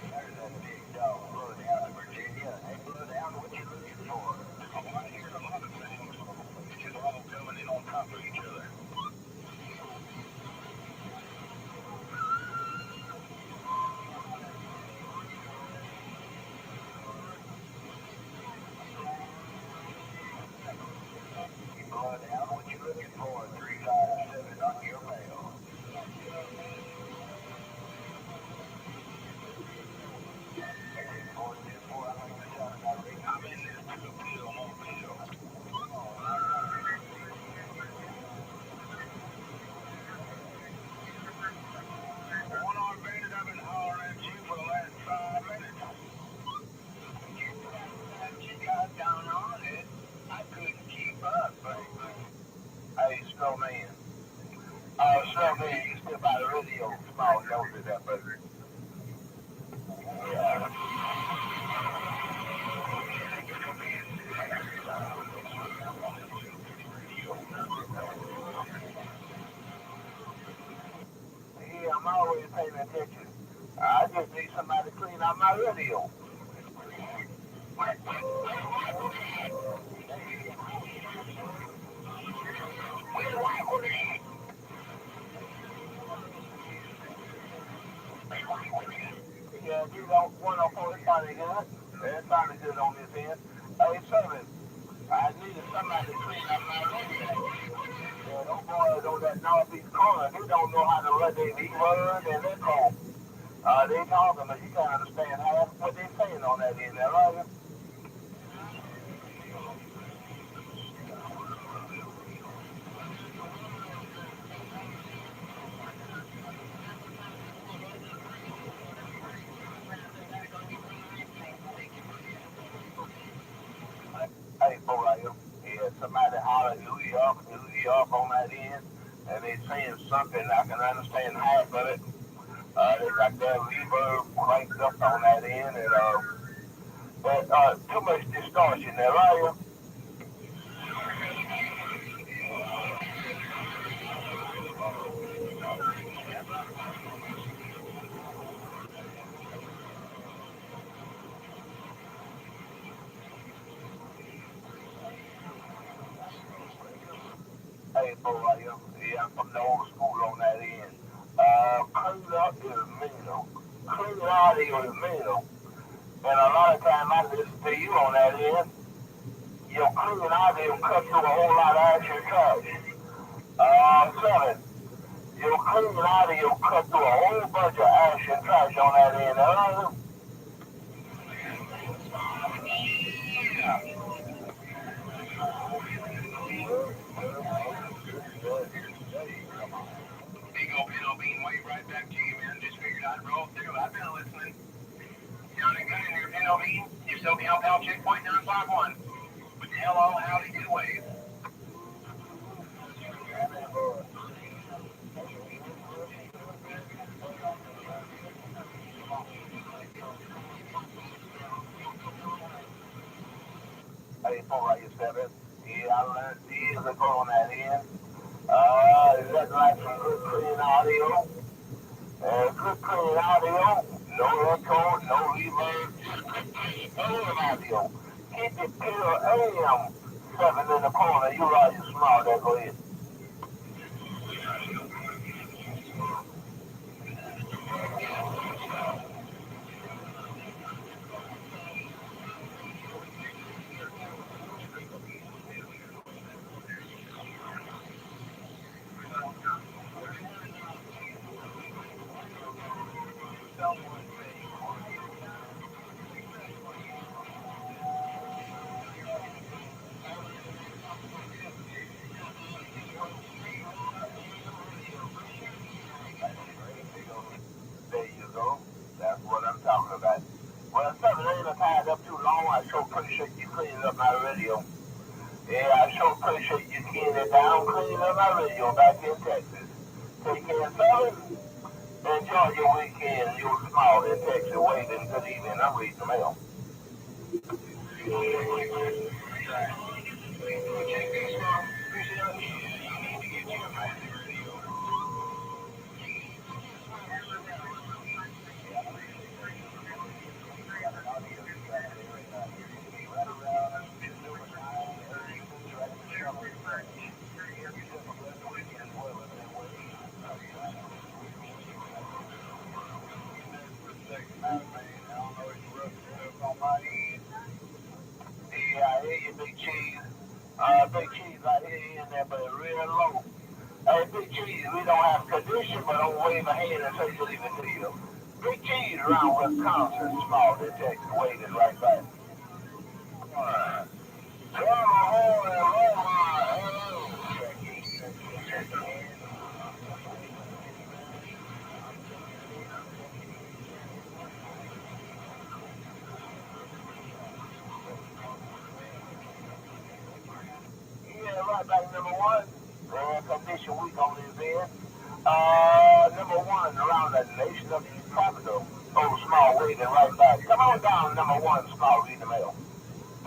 There's that big dog, Bloodhound, Virginia. Hey, Bloodhound, what you looking for? Oh, I hear a lot of things. It's just all coming in on top of each other. Bloodhound, what you looking for? 357 on your mail. I'm in this two-pill mobile. One arm bandit, I've been hollering at you for the last 5 minutes. You got down on it. I couldn't keep up, baby. Hey, Snowman. Snowman, you still by the radio. Small nose of that, baby. Yeah. Yeah, I'm always paying attention. I just need somebody to clean out my radio. Yeah, you don't 104, it sounded good. It sounded good on this end. Hey, Seven, I needed somebody to clean up my radio. Yeah, those boys on that northeast corner, they don't know how to run their V-word and their call. They talking, but you can't understand half what they saying on that end there, right? Hey, boy, yeah, somebody holler New York on that end, and they saying something, I can understand half of it. They got their reverb cranked up on that end, and but too much distortion there, right? Hey, boy, yeah, I'm from the old school on that end. Clean up is minimal. Clean audio is minimal. And a lot of time I listen to you on that end. Your clean audio cut through a whole lot of action trash. Seven, your clean audio cut through a whole bunch of action trash on that end. Big old Pinto Bean, wave right back to you, man. Just figured I'd roll through. I've been listening. Sounding good in your Pinto Bean. Your SoCal Pal checkpoint 951. With the hello, howdy, do wave. Hey, 487. Yeah, I learned years ago on that end. Is that like some good clean audio? Good clean audio. No echo, no reverb. Just clean audio. Keep it pure AM. 7 in the corner. You right, you smart. There, go ahead. There you go. That's what I'm talking about. Well, something ain't tied up too long. I sure appreciate you cleaning up my radio. Yeah, I sure appreciate you keying it down, cleaning up my radio back in Texas. Take care, son. Enjoy your weekend. You small in Texas. Waving. Good evening. I'm reading the mail. Yeah, I hear you, Big Cheese. Big Cheese, I hear you in there, but it's real low. Hey, Big Cheese, we don't have condition, but don't wave a hand until you leave it to you. Big Cheese around Wisconsin, small detective, waiting right back. Drama hole and yeah, right back number one. Condition week on this end. Number one around the nation of the capital. Oh, small waiting right back. Come on down, number one, small read the mail.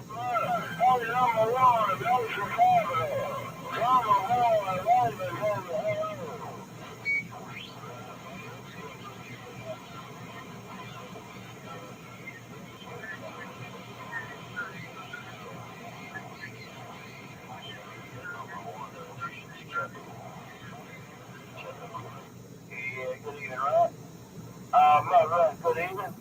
Oh, number one, that's Chicago. Number one, that's yeah, good evening, right? Good evening.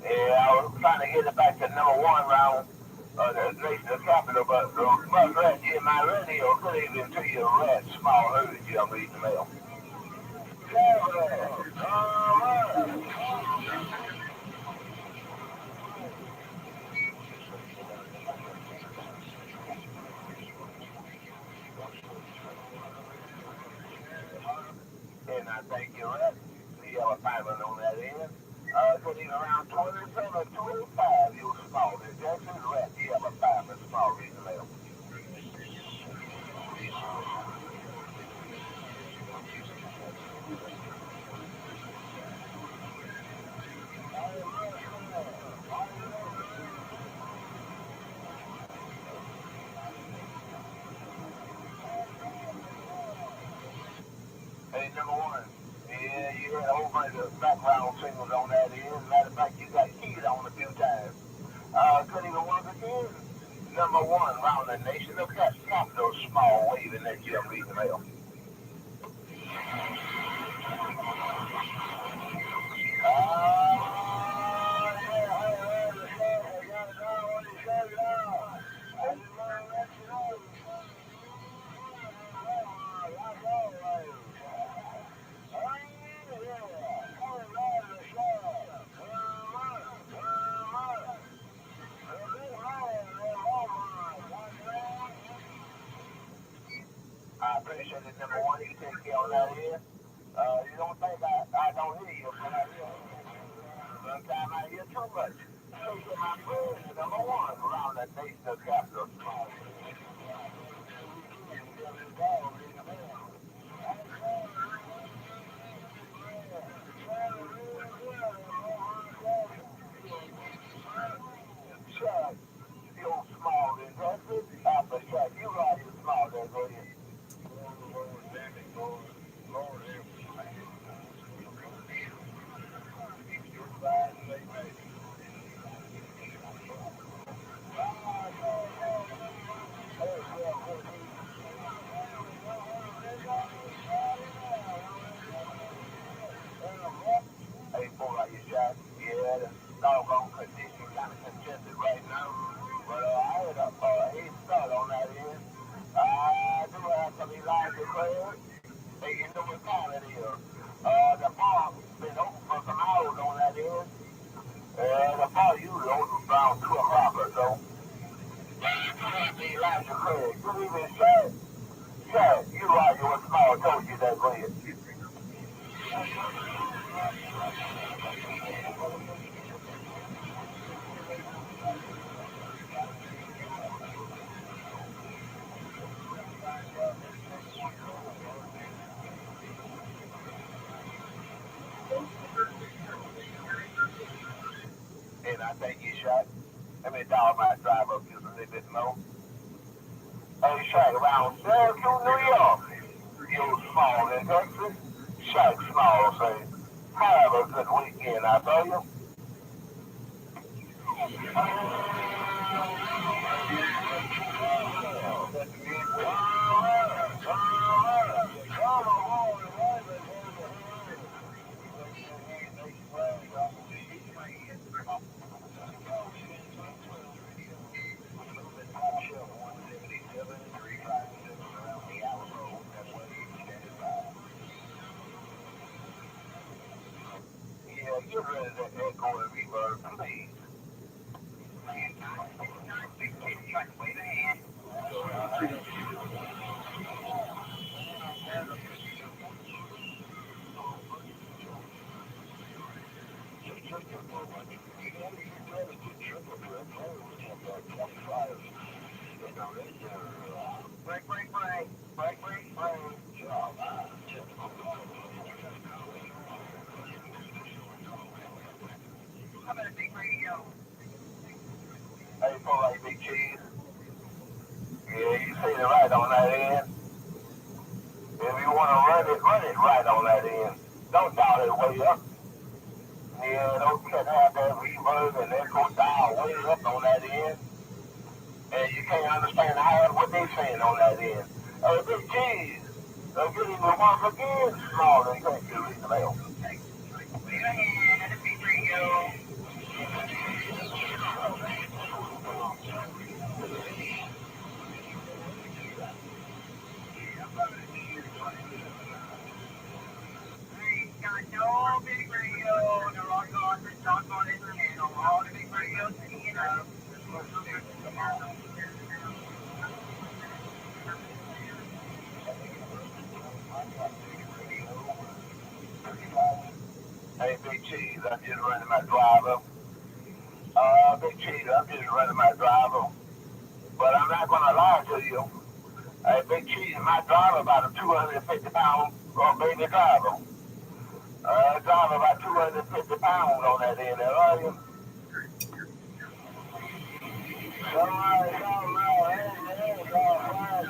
Yeah, I was trying to get it back to number one round the nation of capital, but Red, yeah, my radio, good evening to you, Red, small herd, you I'm reading the mail. And I thank you, Red. We have a pilot on that end. Good evening, around 27, 25, you small, Jackson, Red, you have a pilot, small reading the mail. Hey, number one. Yeah, you had a whole bunch of background singles on that end. Matter of fact, you got keys on a few times. Couldn't even once again. Number one, round the nation of capital, small waving that you read the mail. I appreciate it, number one. You take care of that here. You don't think I don't hear you, but I hear you. Sometimes I hear too much. Taking my friend, number one, around the nation of capital. Shut. You small investment. After shut, you are you small there, go ahead. Hey, boy, are you shot? Yeah, the doggone condition kind of congested right now. But I had a head start on that end. I do have some Elijah Craig. Hey, you know what time it is. The bar been open for some hours on that end. The bar usually open around 2 o'clock or so. Elijah Craig. Good evening, sir. Sir, you are your small told you that, go ahead. And I think you shot. Let me dog my drive up just a little bit more. shack around Syracuse, New York. You small in Texas. Shack small, say. Have a good weekend, I tell you. Yeah, get rid of that echo and reverb, please. Break, break, break. Break, break, break. How about a big radio? Hey, pull like big cheese. Yeah, you said it right on that end. If you want to run it right on that end. Don't dial it way up. Yeah, don't cut have that reverb and echo dial way up on that end. And you can't understand half what they saying on that end. Hey, big cheese. Get him once again. Small, they can't do it. Well, no big radio, no rock on, talk on this channel. All the big radios hanging up. Hey, Big Cheese, I'm just running my driver. Big Cheese, I'm just running my driver. But I'm not gonna lie to you. Hey, Big Cheese, my driver about a 250-pound baby driver. Driver about 250 pounds on that end there, are you? All right, all right, hey, hey, all right,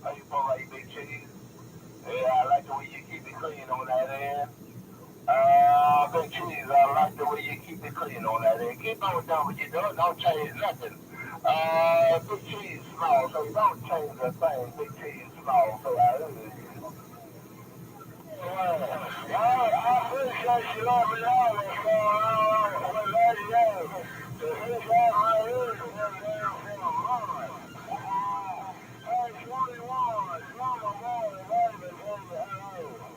How you feel like Big Cheese? Yeah, I like the way you keep it clean on that end. Big Cheese, I like the way you keep it clean on that end. Keep on doing what you're doing. Don't change nothing. Big Cheese small, so you don't change a thing. Big Cheese small, so I appreciate you letting me know what's going on with Lady A. So here's that right here. Hey, 21, Mama Boy, baby, hello.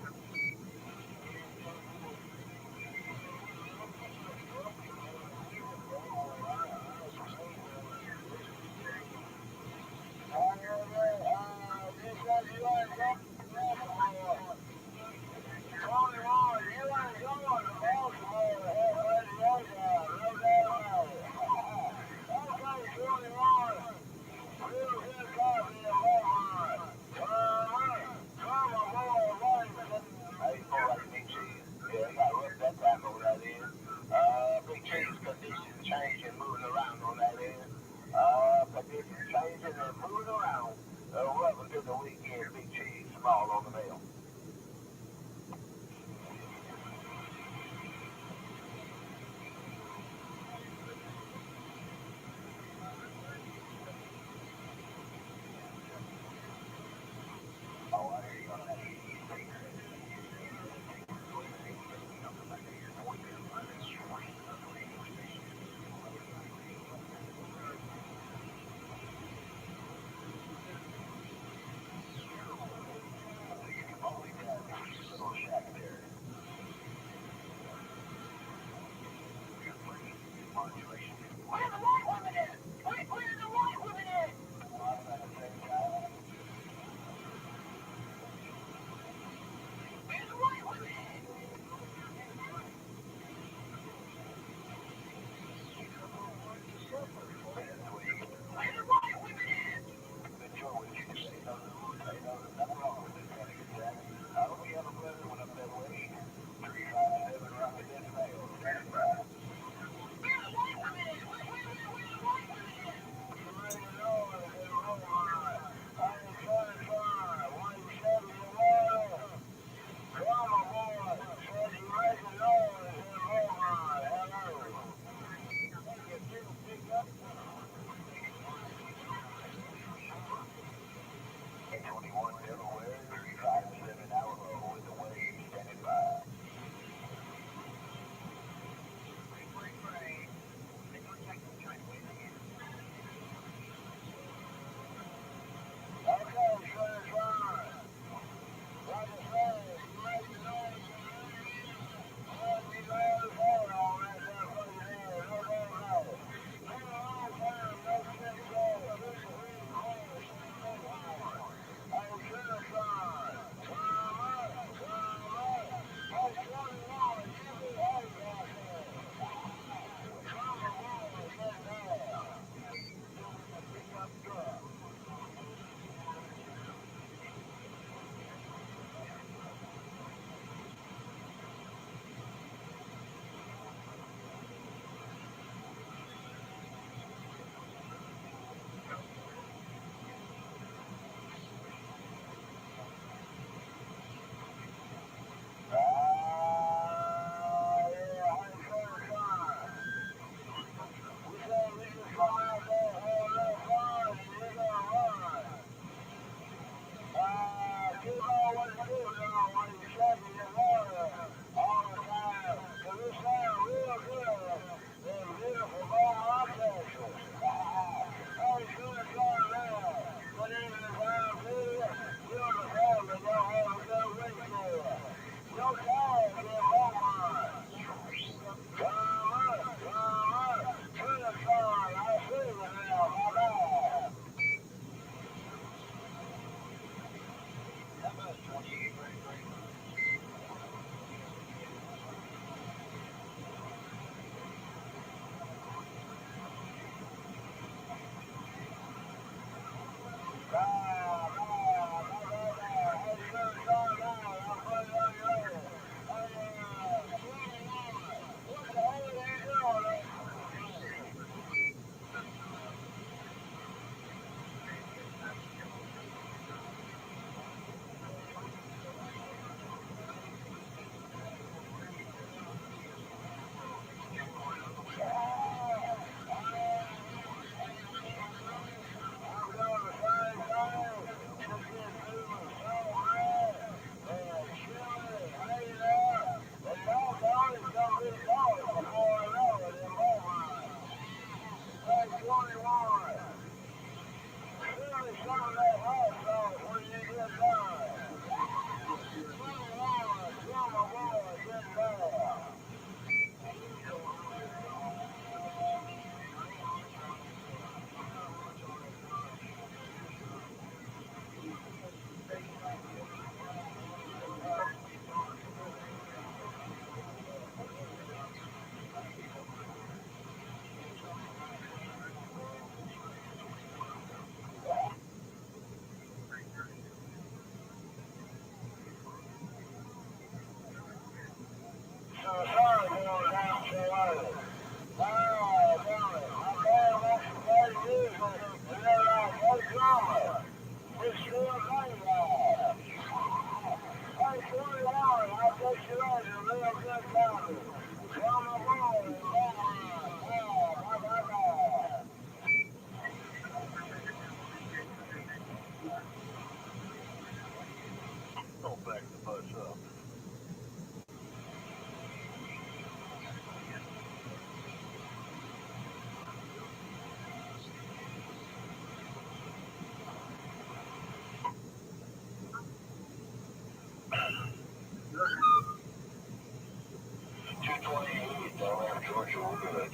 228, Georgia, we're good.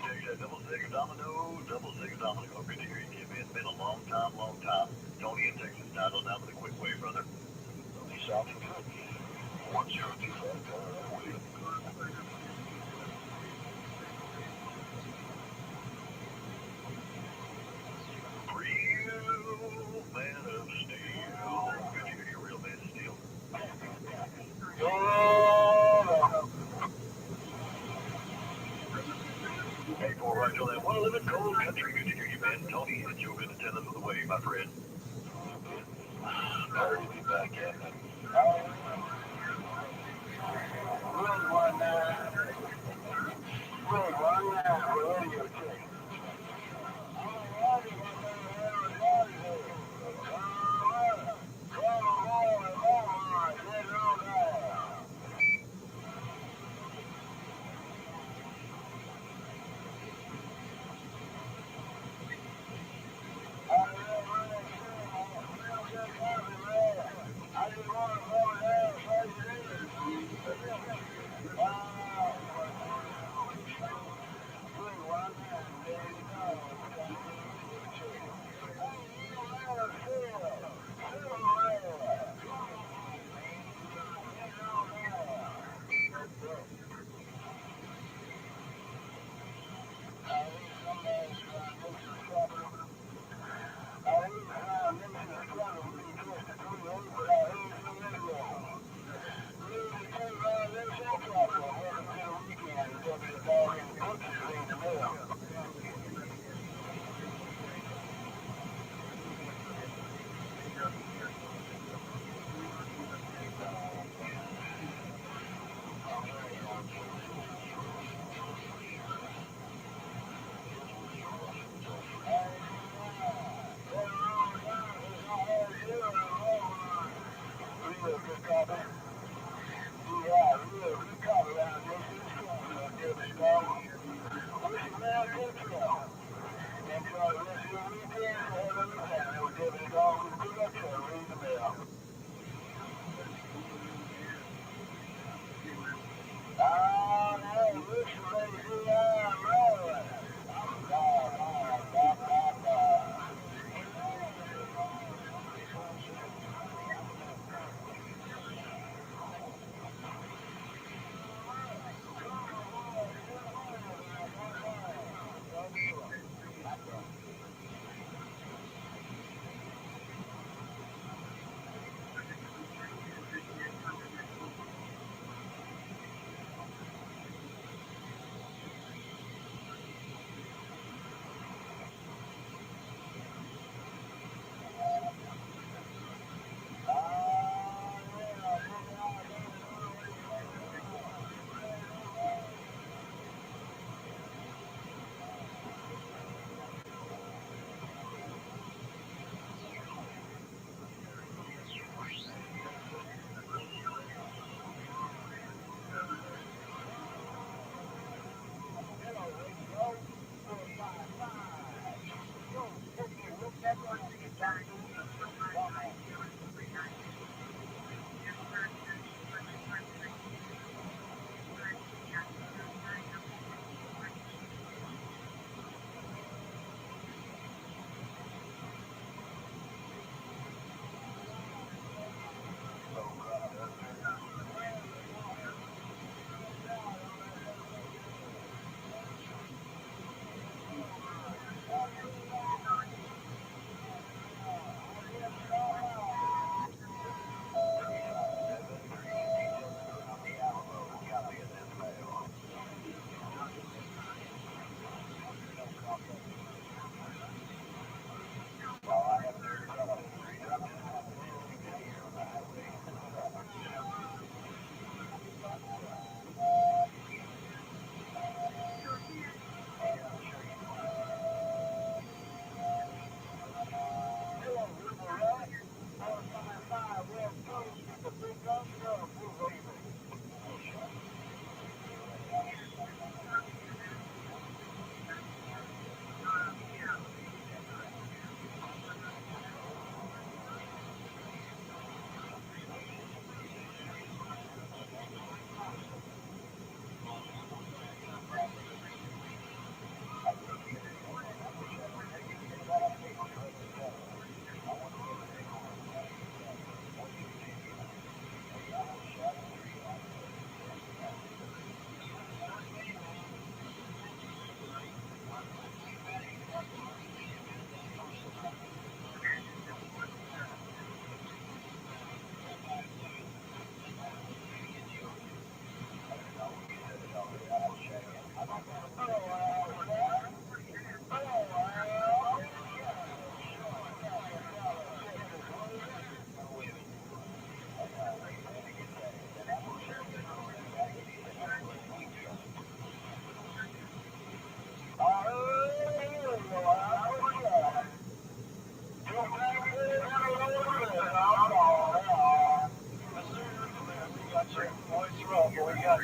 Double six domino, double six domino. Oh, good to hear you, Kim. It's been a long time, long time. Tony in Texas, dialed down with a quick way, brother. Sounds good. 1025. Real man of steel. Good to hear you, real man of steel. Hey, for right on that. Want to live in cold country? Good to hear you, man. Tony, and you've been attending for the way, my friend. Better be back at it. Run one now. Run one now. Radio check. I just want to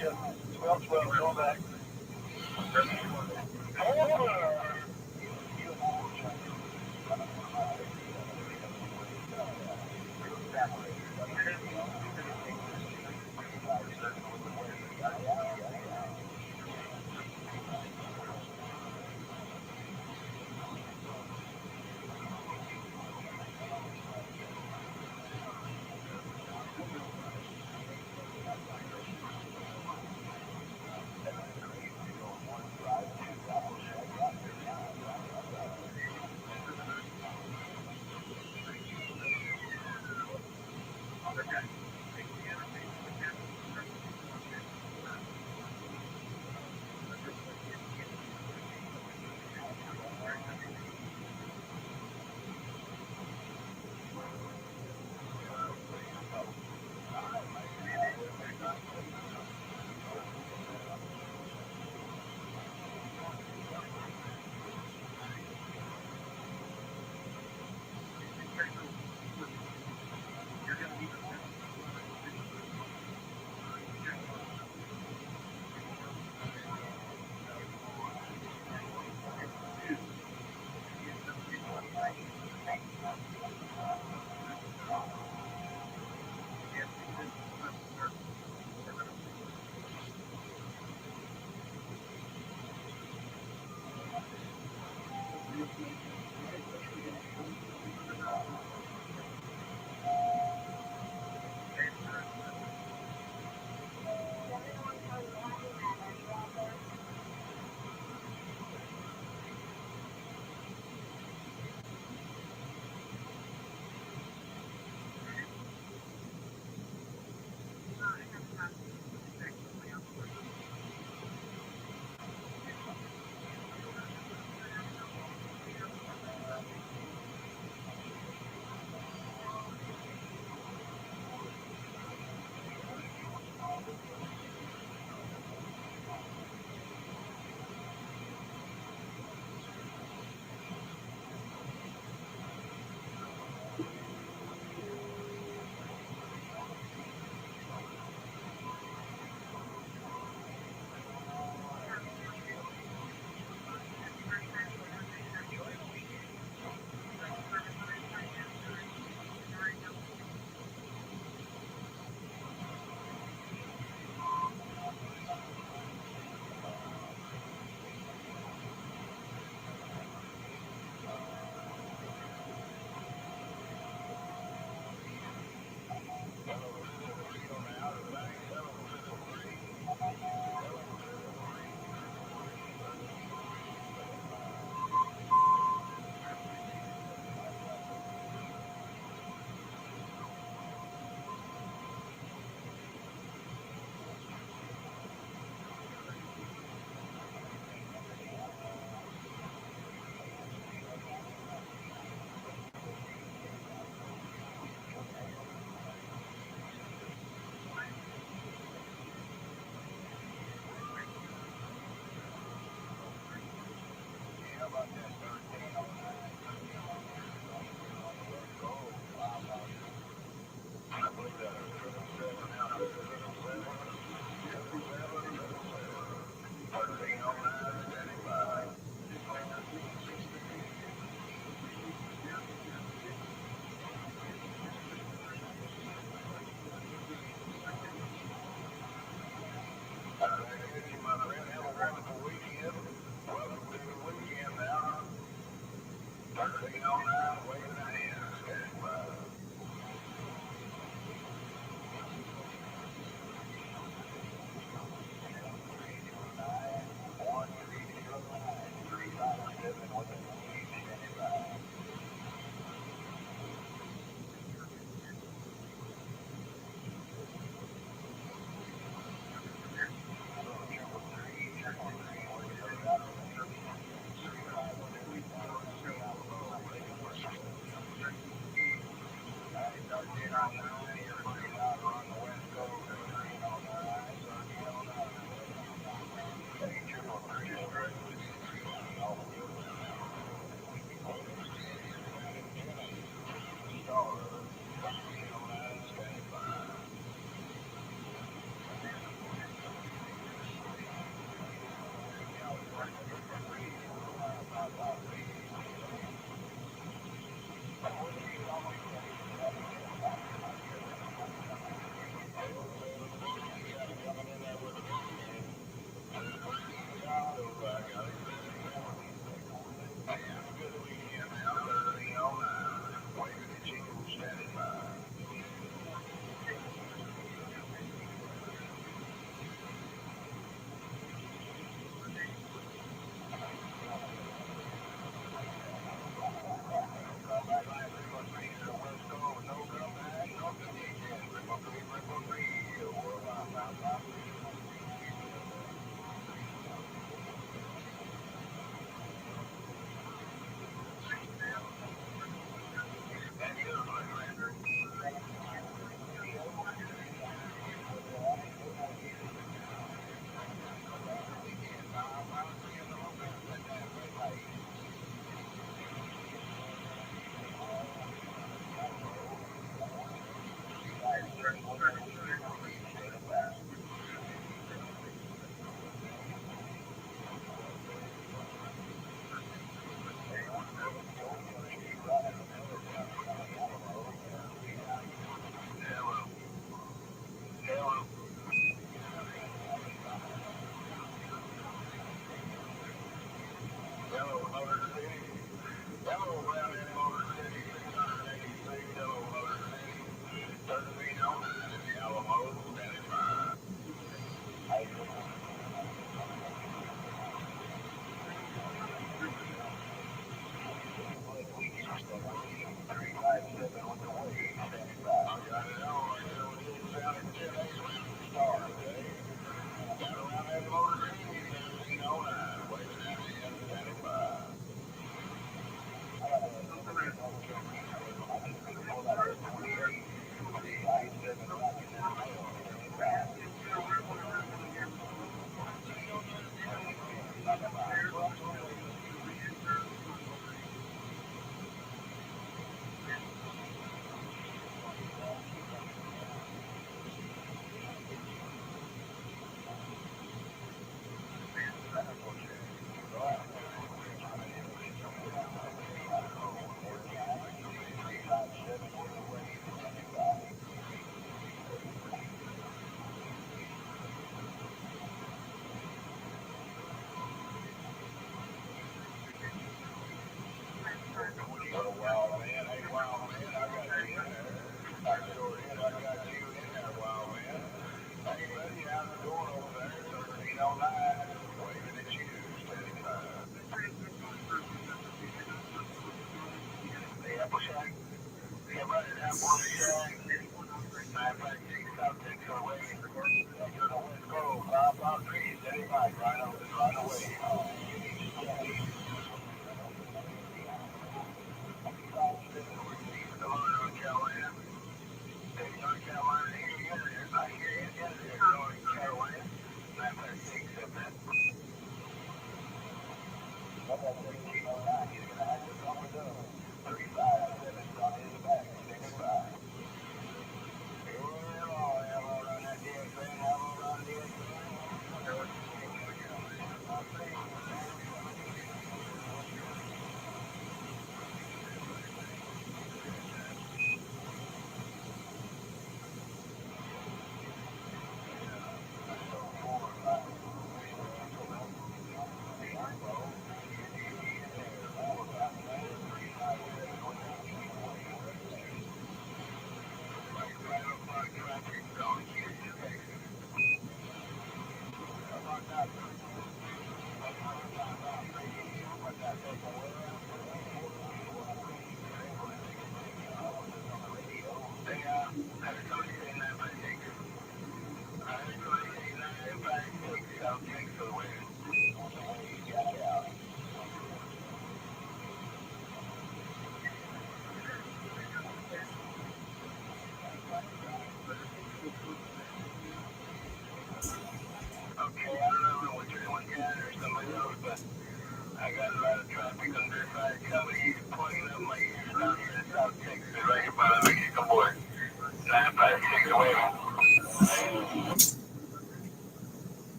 12, go back.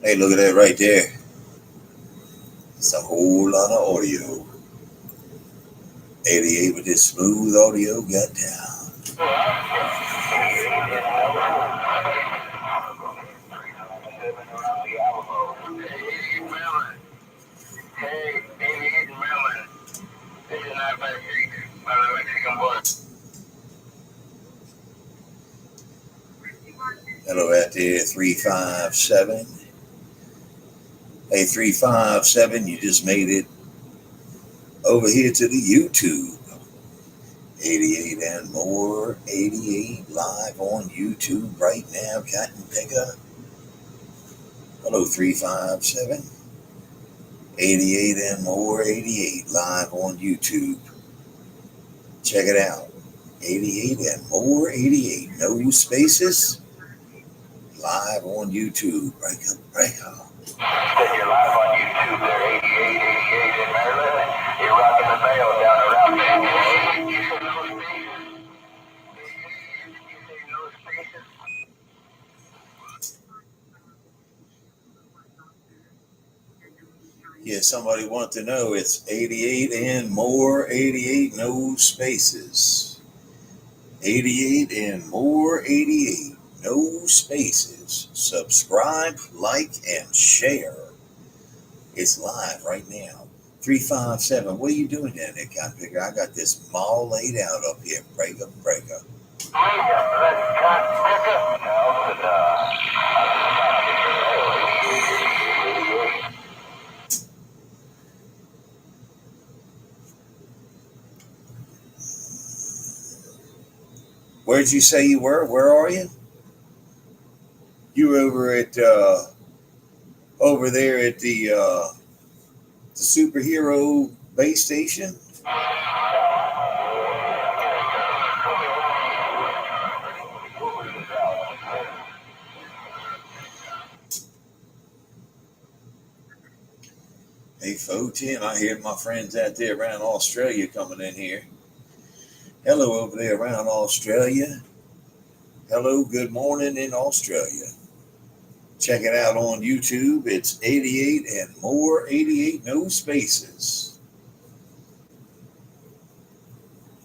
Hey, look at that right there. It's a whole lot of audio. 88 with this smooth audio, goddamn. Hello out there, 357. Hey, 357, you just made it over here to the YouTube. 88 and more, 88 live on YouTube right now, Cotton Picker. Hello, 357. 88 and more, 88 live on YouTube. Check it out. 88 and more, 88. No spaces. Live on YouTube. Break up, break up. You're live on YouTube there, 88 in Maryland. You're rocking the mail down around there. You said no spaces? You say no spaces? Yeah, somebody want to know. It's 88 and more, 88, no spaces. 88 and more, 88, no spaces. Subscribe, like, and share. It's live right now. 357. What are you doing down there, Cotton Picker? I got this mall laid out up here. Break up, break up. Where'd you say you were? Where are you? You were over there at the superhero base station. Hey, 410, I hear my friends out there around Australia coming in here. Hello over there around Australia. Hello, good morning in Australia. Check it out on YouTube. It's 88 and more, 88, no spaces.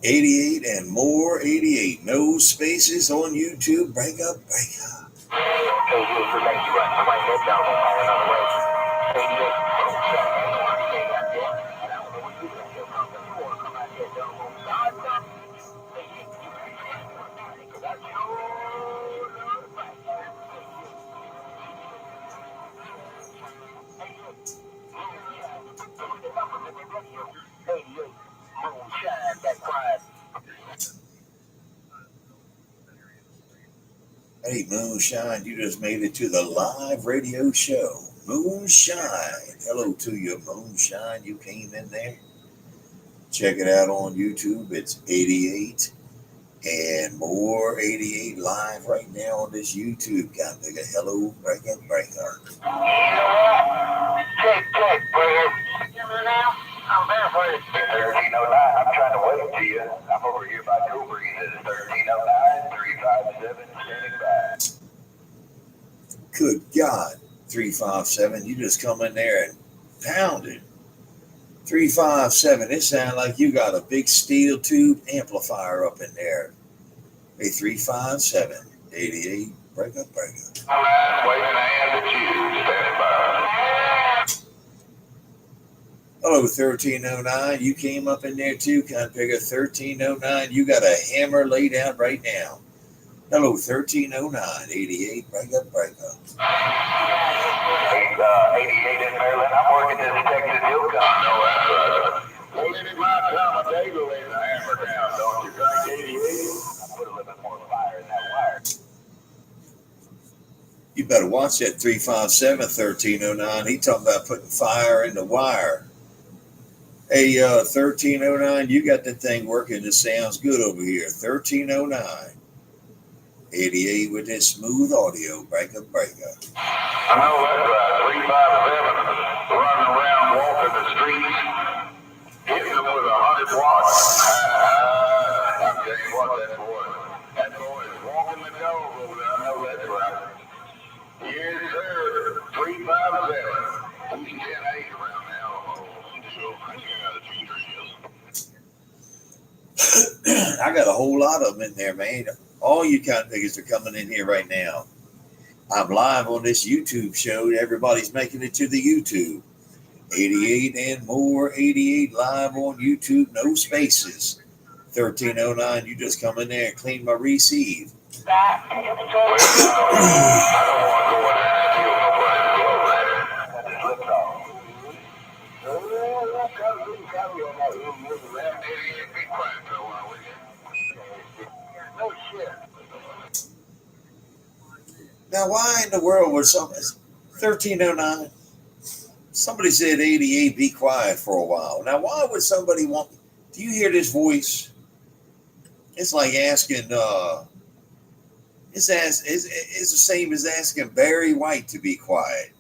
88 and more, 88, no spaces on YouTube. Break up, break up. Hey, Moonshine, you just made it to the live radio show. Moonshine. Hello to you, Moonshine. You came in there. Check it out on YouTube. It's 88 and more 88 live right now on this YouTube. Got bigger. Hello, breaker, breaker. Check, brother. You hear me now? I'm there for you. 1309. I'm trying to wait to you. I'm over here by Drew Breeze. It's 1309 357 standing by. Good God. 357. You just come in there and pound it. 357. It sounds like you got a big steel tube amplifier up in there. Hey, 357 88 breaker, breaker. All right, waving a hand at you. Standing by. Hello, 1309. You came up in there too, kind of bigger. 1309. You got a hammer laid out right now. Hello, 1309 88 breaker, breaker. 88 in Maryland. I'm working this Texas Hill Con. No, that's right. Well, it is my time of day to lay the hammer down, don't you think, 88? I put a little bit more fire in that wire. You better watch that 357 1309. He talking about putting fire in the wire. Hey, 1309, you got that thing working. It sounds good over here. 1309 88 with this smooth audio. Breaker, breaker. I know that's right. 357 running around walking the streets, hitting them with 100 watts. I'm telling you what, that boy is walking the dog over there. I know that's right. Yes, sir. 357. He's 10-8 around now. So, I got a few drills. I got a whole lot of them in there, man. All you kind of niggas are coming in here right now. I'm live on this YouTube show. Everybody's making it to the YouTube. 88 and more 88 live on YouTube. No spaces. 1309, you just come in there and clean my receive. I don't want to go in there and steal nobody's glow there. Just lift off. Be quiet for a while, will you? No shit. Now, why in the world would somebody 1309? Somebody said 88, be quiet for a while. Now, why would somebody want? Do you hear this voice? It's like asking. It's the same as asking Barry White to be quiet,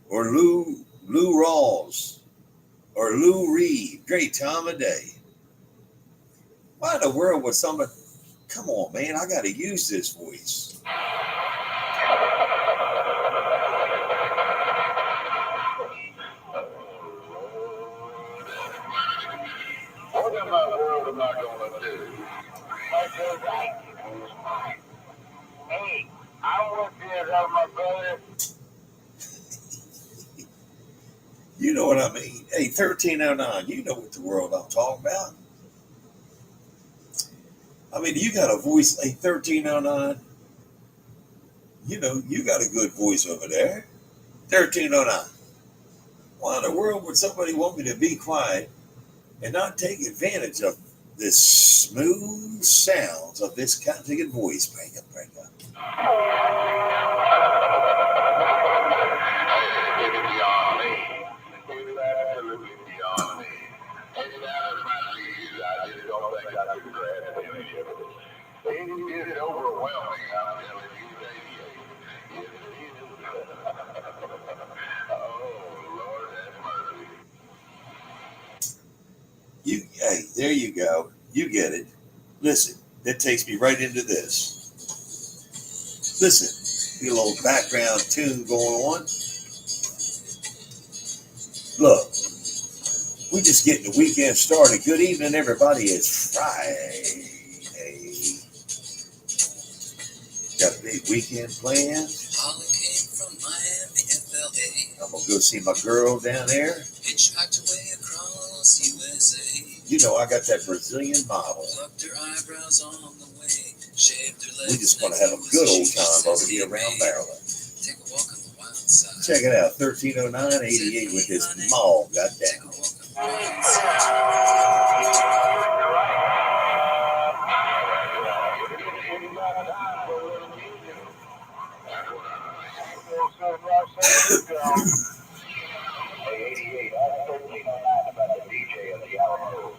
or Lou Rawls, or Lou Reed. Great time of day. Why in the world would somebody? Come on, man! I got to use this voice. What in my world am I gonna do? Hey, I want this out of my brother. You know what I mean? Hey, 1309, you know what the world I'm talking about. I mean, you got a voice, hey, 1309. You know, you got a good voice over there. 1309. Why in the world would somebody want me to be quiet and not take advantage of this smooth sounds of this kind of voice? Breaker, breaker. It's beyond me. It's absolutely beyond me. It's out of my league. I just don't think I could grasp any of it. It is overwhelming, I'm telling you, baby. Yes, it is. Oh, Lord have mercy. Hey, there you go. You get it. Listen, that takes me right into this. Listen, get a little background tune going on. Look, we just getting the weekend started. Good evening, everybody. It's Friday. Got a big weekend planned. I'm going to go see my girl down there. You know, I got that Brazilian model. We just want to have a good old time over here around Maryland. Check it out, 1309-88 with this mall, goddamn. Hey, 88, that's 1309 about the DJ of the Alamo.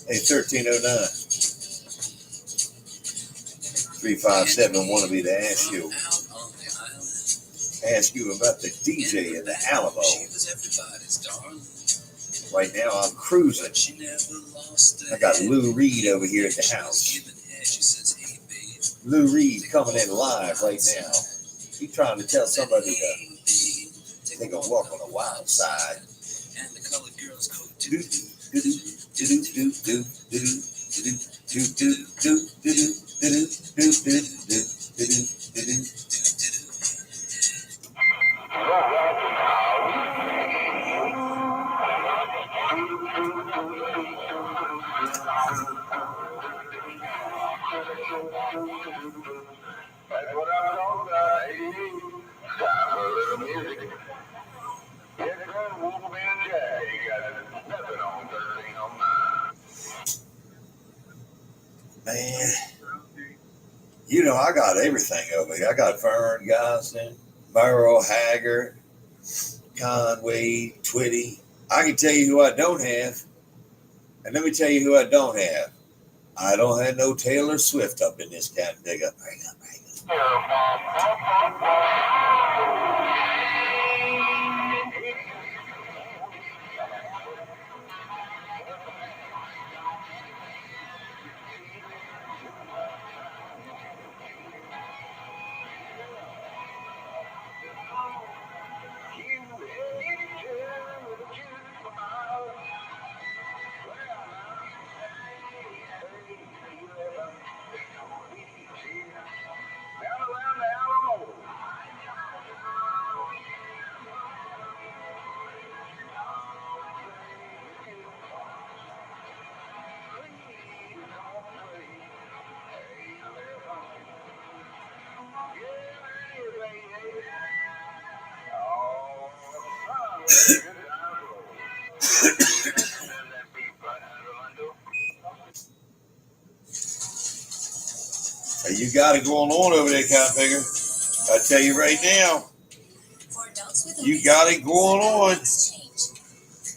Hey, 1309. 357 wanted me to ask you about the DJ in the Alamo. Right now I'm cruising. I got Lou Reed over here at the house. Lou Reed coming in live right now. He's trying to tell somebody to take a walk on the wild side. That's what I'm talking about, 88. Time for a little music. Yes, sir, Wolfman Jack. You got nothing on 1309. Man, you know, I got everything over here. I got Vern Gosling, Merle Haggard, Conway, Twitty. I can tell you who I don't have. And let me tell you who I don't have. I don't have no Taylor Swift up in this cat digger. Bring up. Down around the Alamo. You got it going on over there, Cotton Picker. I tell you right now, you got it going on.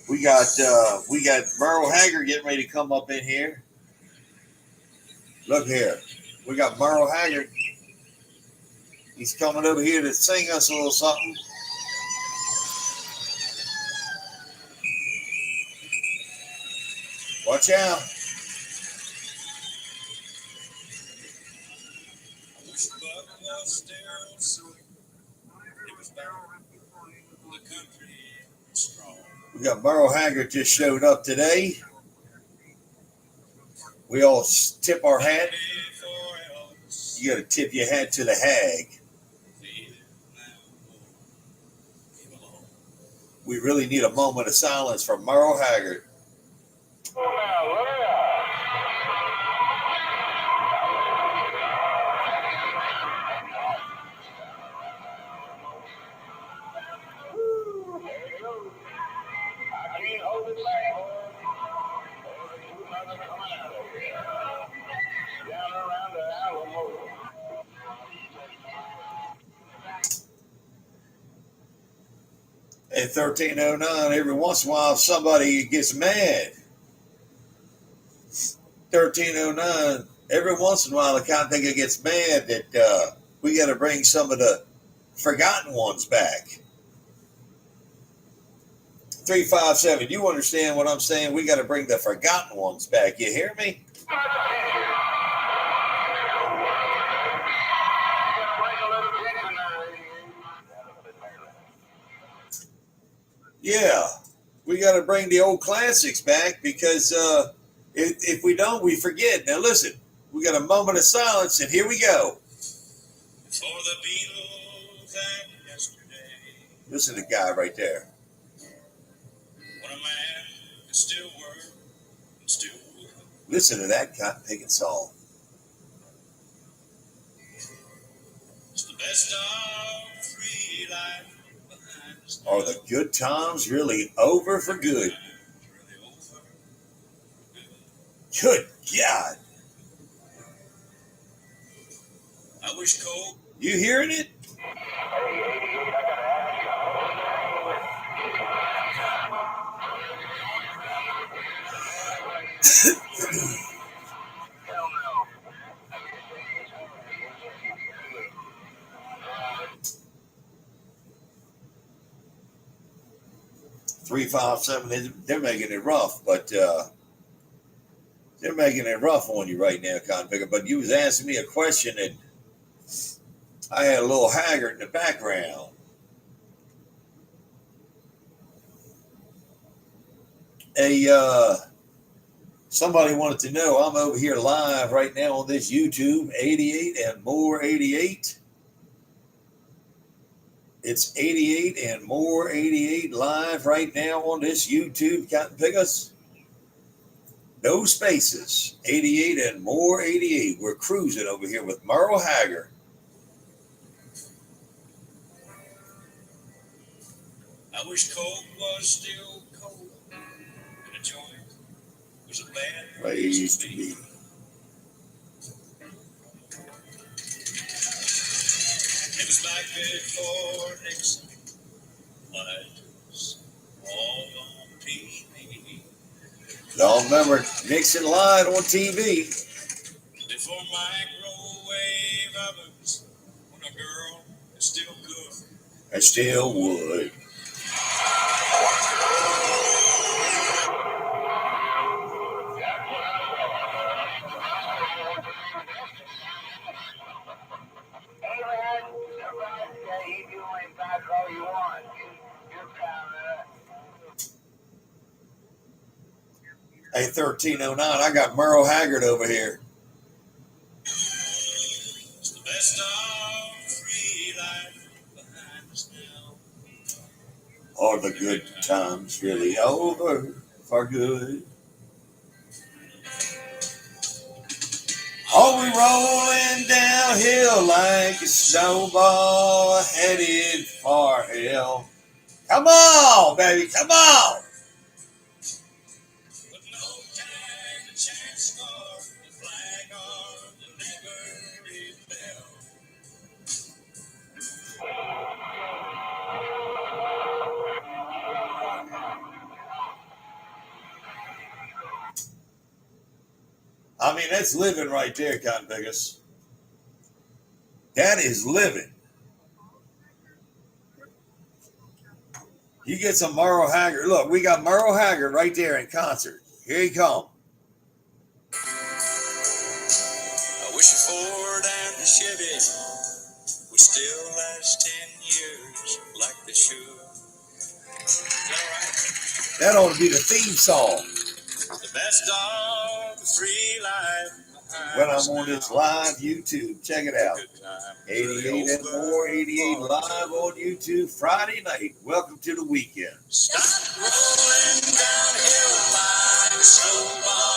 We got Merle Haggard getting ready to come up in here. Look here, we got Merle Haggard. He's coming over here to sing us a little something. Watch out. We got Merle Haggard just showed up today. We all tip our hat. You got to tip your hat to the hag. We really need a moment of silence for Merle Haggard. At 1309, every once in a while somebody gets mad. 1309, every once in a while the kind of thing that gets mad that we got to bring some of the forgotten ones back. 357, you understand what I'm saying? We got to bring the forgotten ones back. You hear me? Yeah, we got to bring the old classics back because if we don't, we forget. Now listen, we got a moment of silence, and here we go. For the Beatles and yesterday. Listen to the guy right there. When a man can still work and still work. Listen to that cotton picking song. It's the best of free life. Are the good times really over for good? Good God. I wish Cole. You hearing it? Hell no. 357. They're making it rough, but they're making it rough on you right now, Convict. But you was asking me a question, and I had a little haggard in the background. Somebody wanted to know I'm over here live right now on this YouTube 88 and more 88. It's 88 and more 88 live right now on this YouTube. Cotton Pickers. No spaces. 88 and more 88. We're cruising over here with Merle Haggard. I wish cold was still cold. And a joint was a bad place to be. It was like before Nixon. Lights all on TV. Y'all remember Nixon lied on TV. Before microwave ovens, when a girl is still good. I still would. Hey, 1309, I got Merle Haggard over here. It's the best of free life behind us now. Are the good times really over for good? Are we rolling downhill like a snowball headed for hell? Come on, baby, come on! But no time to chance for the flag on the Liberty Bell. I mean, that's living right there, Cotton Vegas. That is living. You get some Merle Haggard. Look, we got Merle Haggard right there in concert. Here he comes. I wish a Ford and a Chevy would still last 10 years like they should. Right. That ought to be the theme song. The best of the free life. When I'm on this live YouTube, check it out. 88 and more 88 live on YouTube Friday night. Welcome to the weekend. Stop rolling downhill like a snowball.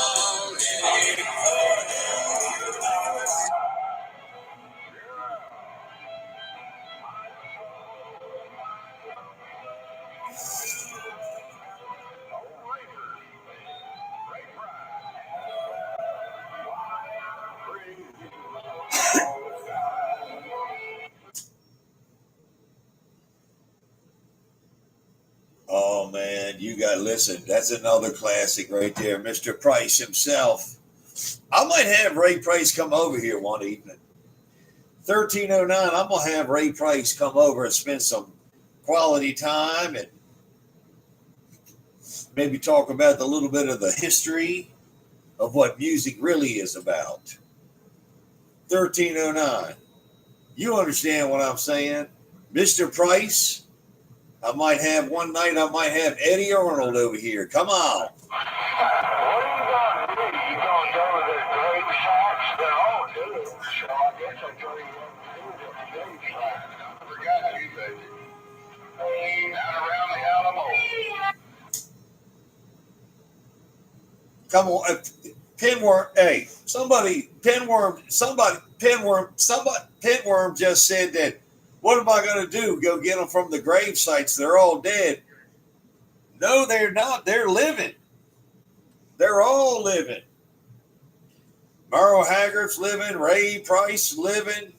Oh man, you got to listen. That's another classic right there, Mr. Price himself. I might have Ray Price come over here one evening. 1309, I'm gonna have Ray Price come over and spend some quality time and maybe talk about a little bit of the history of what music really is about. 1309, you understand what I'm saying, Mr. Price? I might have one night, I might have Eddie Arnold over here. Come on. What are you going to do? You going to go to the grave sites? They're all dead. So I guess I told you what to do with the grave sites. I forgot you, baby. Out around the Alamo. Come on. Pinworm, hey, Pinworm just said that. What am I going to do? Go get them from the grave sites? They're all dead. No, they're not. They're living. They're all living. Merle Haggard's living. Ray Price living.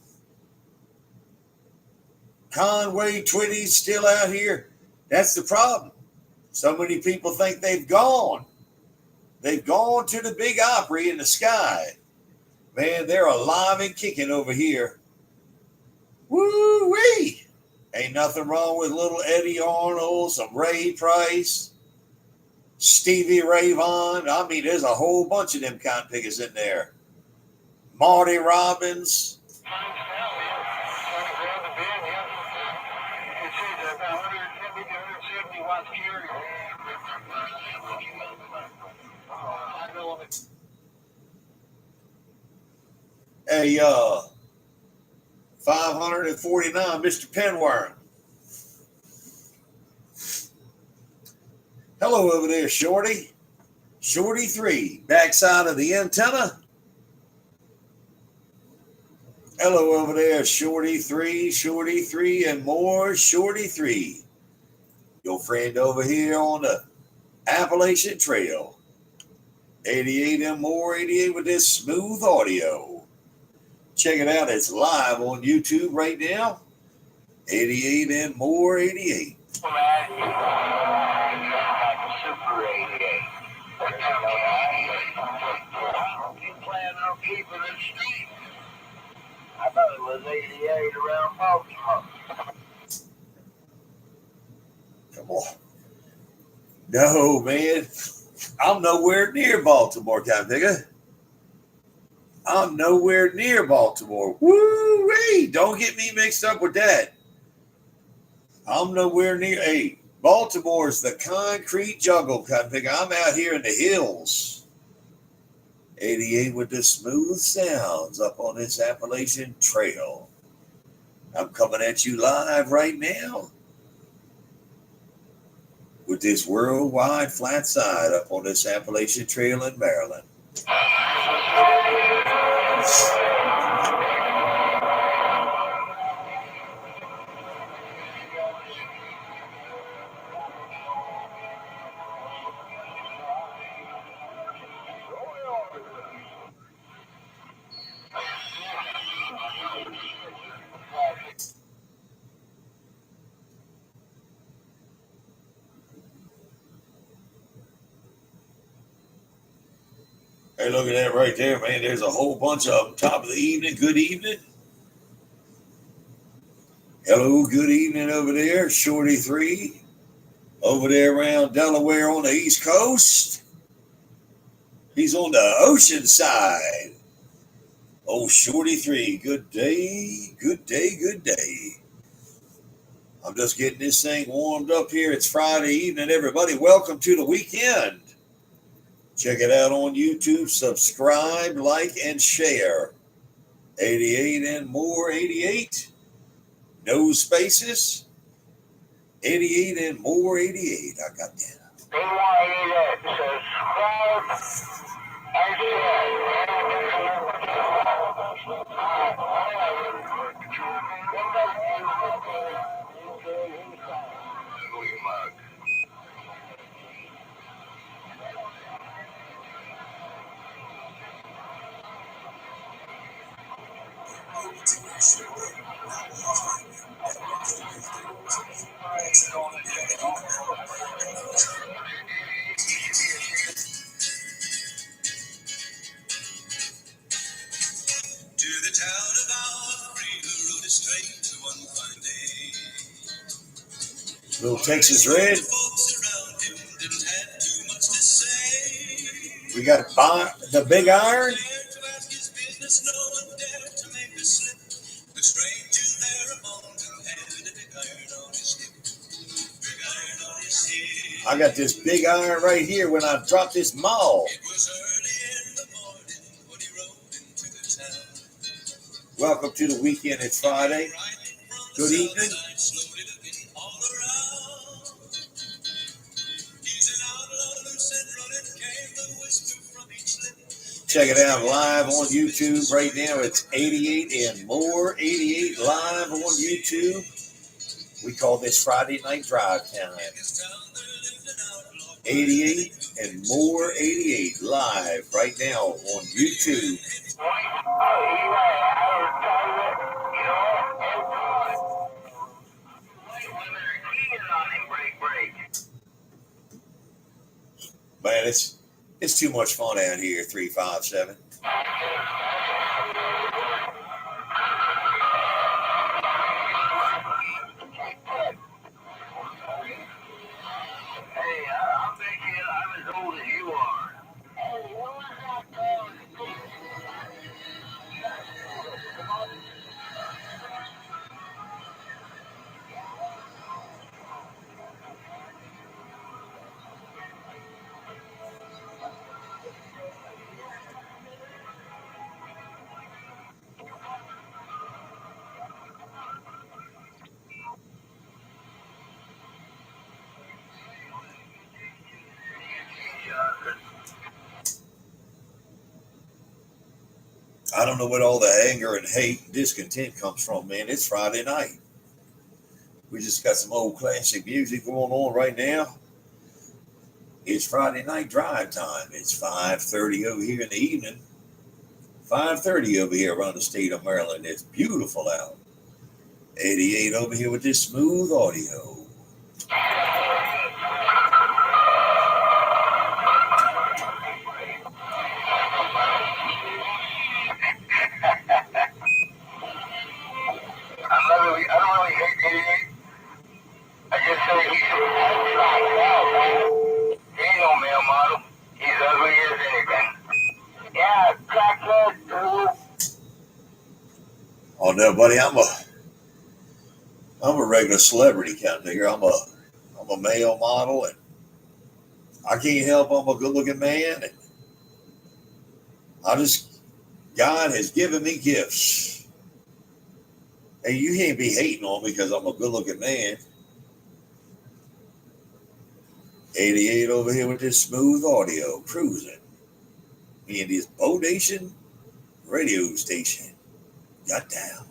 Conway Twitty's still out here. That's the problem. So many people think they've gone. They've gone to the big Opry in the sky. Man, they're alive and kicking over here. Woo-wee! Ain't nothing wrong with little Eddie Arnold, some Ray Price, Stevie Ray Vaughan. I mean, there's a whole bunch of them cotton pickers in there. Marty Robbins. Hey, 549, Mr. Penwarren. Hello over there, Shorty. Shorty 3, backside of the antenna. Hello over there, Shorty 3, and more Shorty 3. Your friend over here on the Appalachian Trail. 88 and more 88 with this smooth audio. Check it out. It's live on YouTube right now. 88 and more 88. Super 88. Keep planning on keeping it steep. I thought it was 88 around Baltimore. Come on. No, man. I'm nowhere near Baltimore, Cotton Picker. I'm nowhere near Baltimore. Woo-wee! Don't get me mixed up with that. I'm nowhere near. Hey, Baltimore's the concrete jungle, Cotton Picker. I'm out here in the hills. 88 with the smooth sounds up on this Appalachian Trail. I'm coming at you live right now with this worldwide flat side up on this Appalachian Trail in Maryland. Hey, look at that right there, man. There's a whole bunch of them. Top of the evening. Good evening. Hello, good evening over there. Shorty 3. Over there around Delaware on the East Coast. He's on the ocean side. Oh, Shorty 3. Good day. Good day. Good day. I'm just getting this thing warmed up here. It's Friday evening, everybody. Welcome to the weekend. Check it out on YouTube. Subscribe, like, and share. 88 and more 88. No spaces. 88 and more 88. I got that. To the town of Opry, who rode it straight to one fine day. Little Texas Red. We got the Big Iron. I got this big iron right here when I dropped this mall. Welcome to the weekend. It's Friday. Good evening. Check it out live on YouTube right now. It's 88 and more 88 live on YouTube. We call this Friday Night Drive Time. 88 and more 88 live right now on YouTube. man. It's too much fun out here. 357. Hey, I bet you I'm as old as you are. Hey, what was that? I don't know what all the anger and hate and discontent comes from, man. It's Friday night. We just got some old classic music going on right now. It's Friday night drive time. It's 5:30 over here in the evening. 5:30 over here around the state of Maryland. It's beautiful out. 88 over here with this smooth audio. I don't really hate anything. I just say he's he ain't no male model. He's ugly as anything. Yeah, crackhead. Oh no, buddy, I'm a regular celebrity kind of figure. I'm a male model, and I can't help I'm a good looking man, and I just God has given me gifts. And you can't be hating on me because I'm a good looking man. 88 over here with this smooth audio cruising. Me and this Bodation radio station. Got down.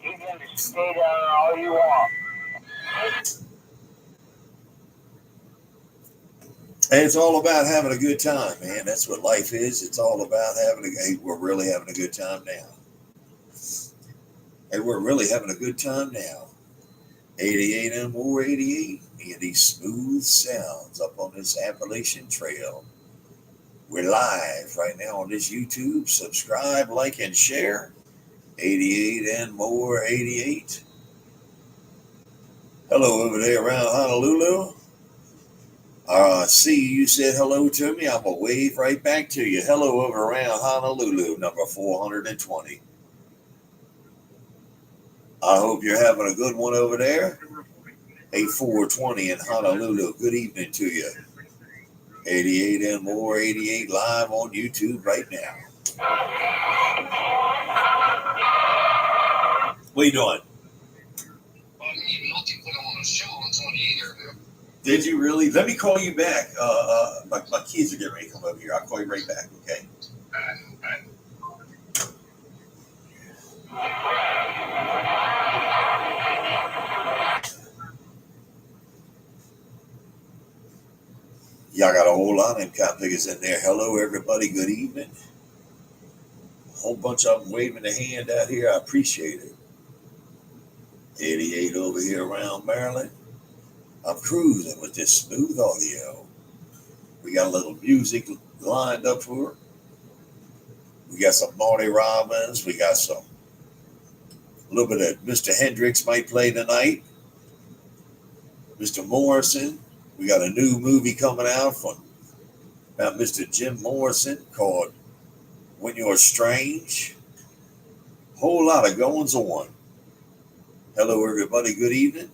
You can stay down all you want. And it's all about having a good time, man. That's what life is. It's all about we're really having a good time now. And we're really having a good time now. 88 and more 88. Me and these smooth sounds up on this Appalachian Trail. We're live right now on this YouTube. Subscribe, like, and share. 88 and more 88. Hello over there around Honolulu. See, you said hello to me. I'm going to wave right back to you. Hello over around Honolulu, number 420. I hope you're having a good one over there. 8420 in Honolulu. Good evening to you. 88 and more 88 live on YouTube right now. What are you doing? Did you really? Let me call you back. My kids are getting ready to come over here. I'll call you right back, okay? Y'all got a whole lot of them kind of figures in there. Hello, everybody. Good evening. A whole bunch of them waving a hand out here. I appreciate it. 88 over here around Maryland. I'm cruising with this smooth audio. We got a little music lined up for her. We got some Marty Robbins. We got a little bit of Mr. Hendrix might play tonight. Mr. Morrison. We got a new movie coming out about Mr. Jim Morrison called When You're Strange. Whole lot of goings on. Hello, everybody. Good evening.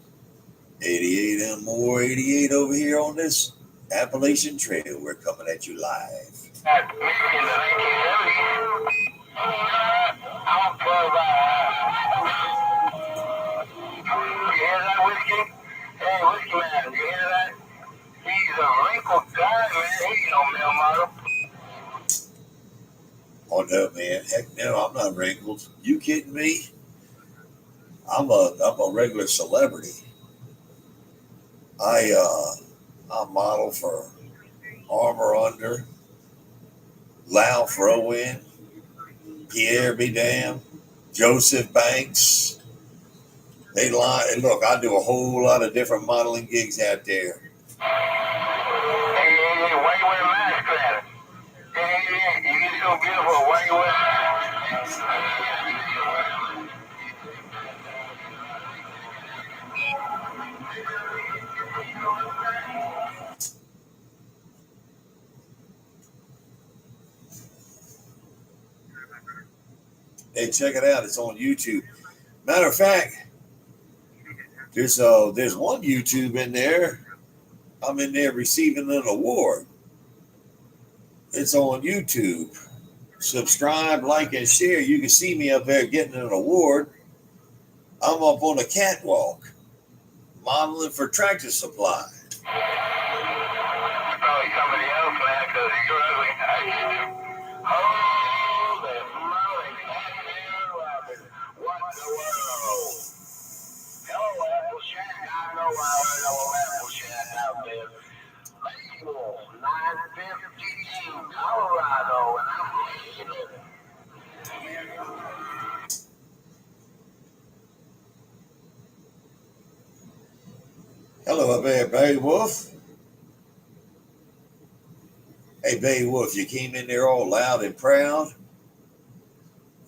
88 and more 88 over here on this Appalachian Trail. We're coming at you live. Hey, whiskey man, you hear that? He's a wrinkled guy, man. He ain't no male model. Oh no, man! Heck no, I'm not wrinkled. You kidding me? I'm a regular celebrity. I model for Armor Under, Lau Frowen, Pierre Be Damn, Joseph Banks. They lie. And look, I do a whole lot of different modeling gigs out there. Hey, why you wear a mask, man? Hey, you get so beautiful. Why you wear a mask? Hey, check it out. It's on YouTube. Matter of fact, there's one YouTube in there. I'm in there receiving an award. It's on YouTube. Subscribe, like, and share. You can see me up there getting an award. I'm up on a catwalk, modeling for Tractor Supply. Probably somebody else, man, because you're ugly. Holy moly, what the world? Hello, Apple Shack. I know Apple Shack out there. Label 952, Colorado, and I'm liking it. Hello up there, Bay Wolf. Hey, Bay Wolf, you came in there all loud and proud.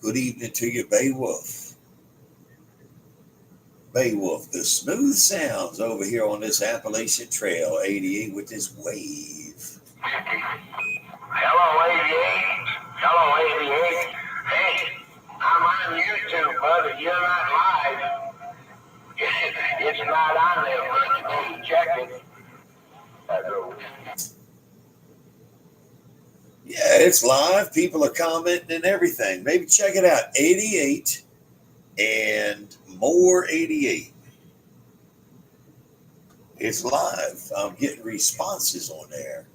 Good evening to you, Bay Wolf. Bay Wolf, the smooth sounds over here on this Appalachian Trail 88 with this wave. Hello, 88. Hello, 88. Hey, I'm on YouTube, buddy. You're not live. It's not on there, but you need to check it. Hello. Yeah, it's live. People are commenting and everything. Maybe check it out. 88 and more 88. It's live. I'm getting responses on there.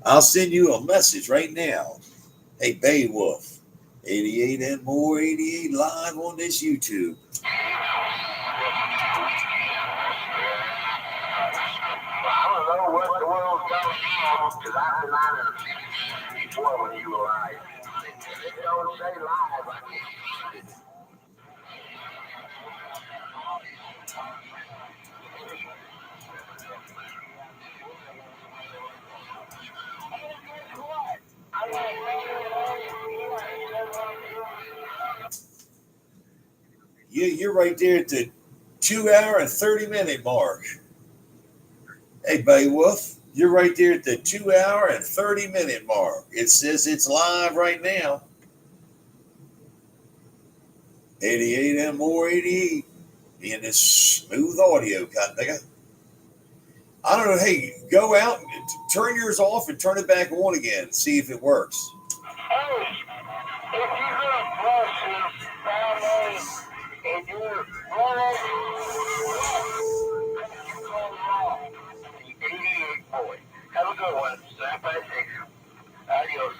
I'll send you a message right now. Hey, Bay Wolf, 88 and more 88 live on this YouTube. I don't know what the world's going on, because I've been on it before when you were live. It don't say live, I can't find it. You're right there at the 2 hour and 30-minute mark. Hey, Bay Wolf, you're right there at the 2 hour and 30-minute mark. It says it's live right now. 88 and more 88 in this smooth audio kind of thing. I don't know. Hey, go out and turn yours off and turn it back on again. See if it works. Hey, if you're gonna bless your family and you're running, you call it off. 88 boy. Have a good one. Stand by 6. Adios.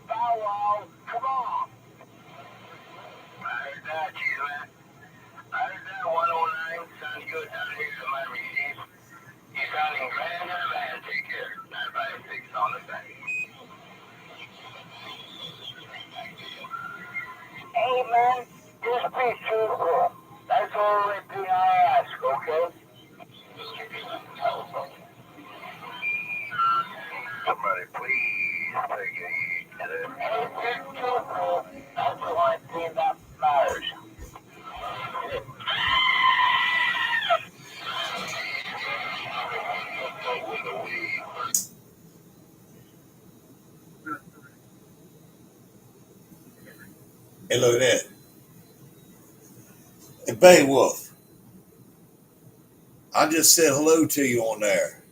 Bow Wow, come on. I heard that, cheese man. I heard that 109 sounds good down here in my receipt. You sounding grand and a man. Take care. 956 on the back. Hey man, just be truthful. That's the only thing I ask, okay? Somebody please take it. Hey, just truthful. That's the only thing that matters. Hey, look at that. Hey, Bay Wolf, I just said hello to you on there.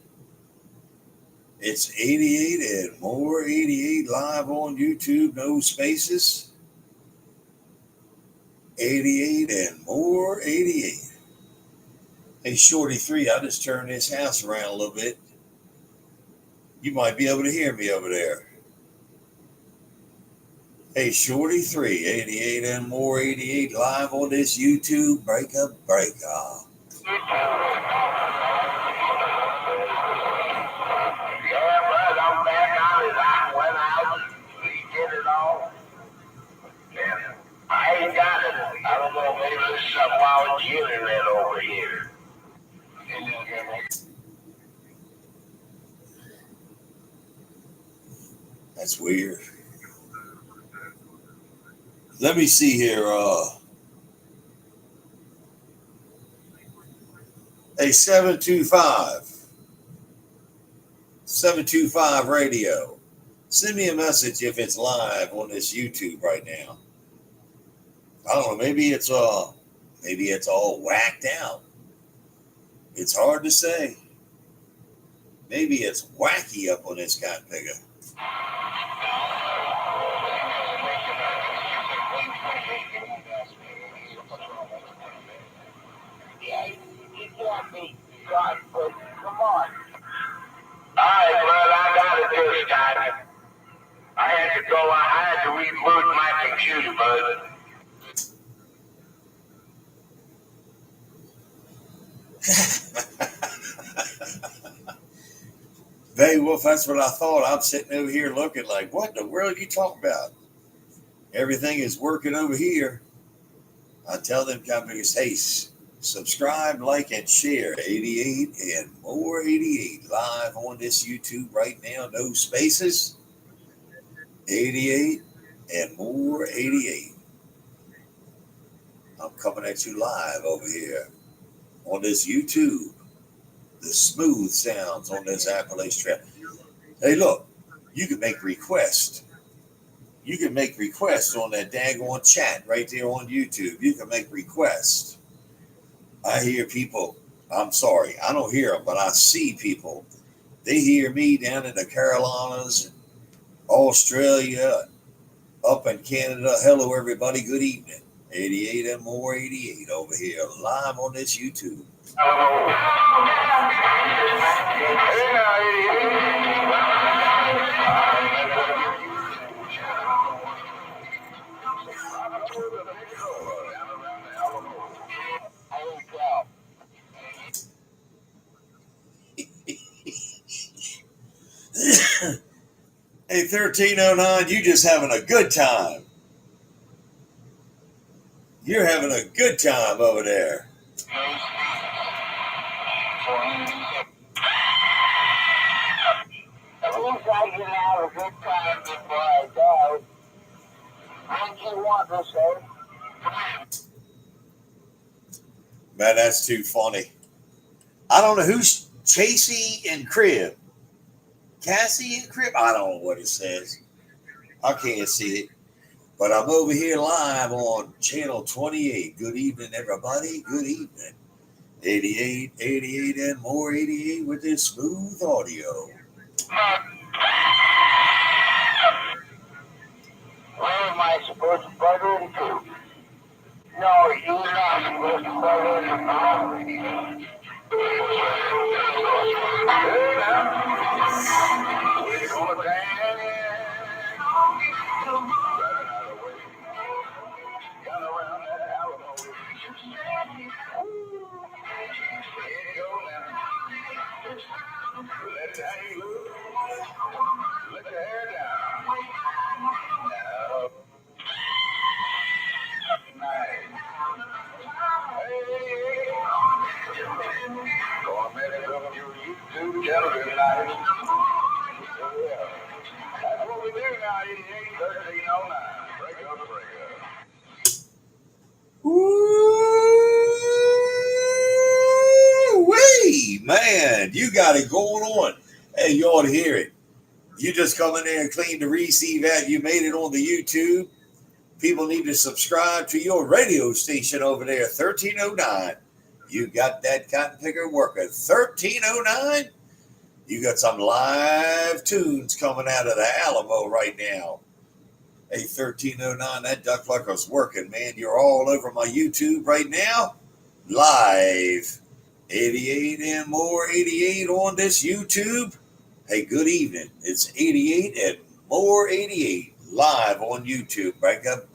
It's 88 and more 88 live on YouTube, no spaces. 88 and more 88. Hey, Shorty 3, I just turned this house around a little bit. You might be able to hear me over there. Hey, Shorty 3, 88 and more 88 live on this YouTube breakup. Yeah, but I'm back on it. I went out, redid it all. And I ain't got it. I don't know, maybe there's something wrong with the internet over here. That's weird. Let me see here. Hey, 725 radio. Send me a message if it's live on this YouTube right now. I don't know, maybe it's all whacked out. It's hard to say. Maybe it's wacky up on this cotton picker. Yeah, you can't be God, but come on. Alright, well, I got it this time. I had to reboot my computer, bud. Hey, Wolf, that's what I thought. I'm sitting over here looking like, what in the world are you talking about? Everything is working over here. I tell them companies, hey, subscribe, like, and share. 88 and more 88 live on this YouTube right now. No spaces. 88 and more 88. I'm coming at you live over here on this YouTube. The smooth sounds on this Appalachian Trail. Hey, look, you can make requests. You can make requests on that daggone chat right there on YouTube. You can make requests. I hear people. I'm sorry, I don't hear them, but I see people. They hear me down in the Carolinas, Australia, up in Canada. Hello, everybody. Good evening. 88 and more 88 over here, live on this YouTube. Hey, 1309, you just having a good time. You're having a good time over there. At least I can have a good time before I die. What do you want to say? Man, that's too funny. I don't know who's Chasey and Crib. Cassie and Crib? I don't know what it says. I can't see it. But I'm over here live on channel 28. Good evening, everybody. Good evening. 88, 88, and more 88 with this smooth audio. Where am I supposed to plug into? No, you're not supposed to plug into power. Let your hair down. Nice. Go on, man, up your YouTube channel tonight. That's what we do now, 88, 1309. Break up. Woo-wee, man, you got it going on. Hey, you ought to hear it. You just come in there and clean the receive out. You made it on the YouTube. People need to subscribe to your radio station over there, 1309. You got that cotton picker working. 1309. You got some live tunes coming out of the Alamo right now. Hey, 1309, that duck plucker's working, man. You're all over my YouTube right now. Live. 88 and more 88 on this YouTube. Hey, good evening. It's 88 and more 88 live on YouTube. Break up.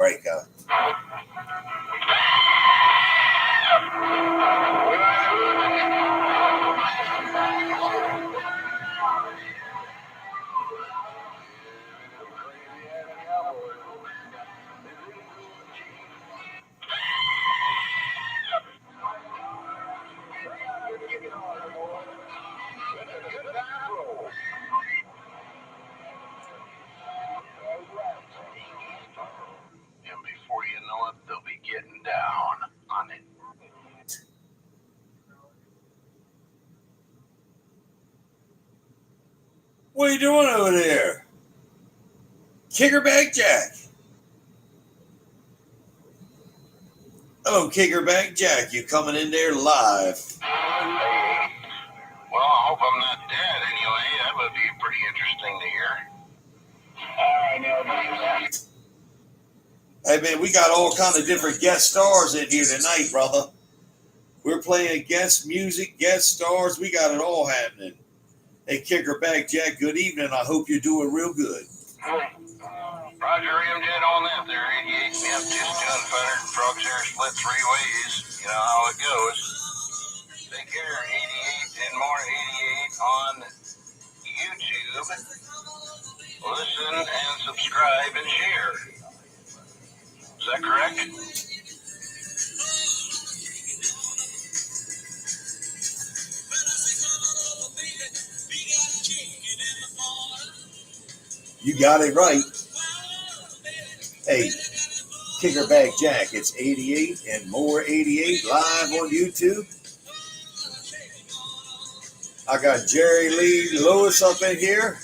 And before you know it, they'll be getting down on it. What are you doing over there? Kickerback Jack. Hello, Kickerback Jack. You coming in there live? Well, I hope I'm not dead anyway. That would be pretty interesting to hear. Hey, man, we got all kind of different guest stars in here tonight, brother. We're playing guest music, guest stars. We got it all happening. Hey, Kickerback Jack, good evening. I hope you're doing real good. Roger MJ on that there, 88. Yep, just doing better. Frogs here split three ways. You know how it goes. Take care, 88 and more 88 on YouTube. Listen and subscribe and share. Is that correct? You got it right. Hey, Kickerback Jack, it's 88 and more 88 live on YouTube. I got Jerry Lee Lewis up in here.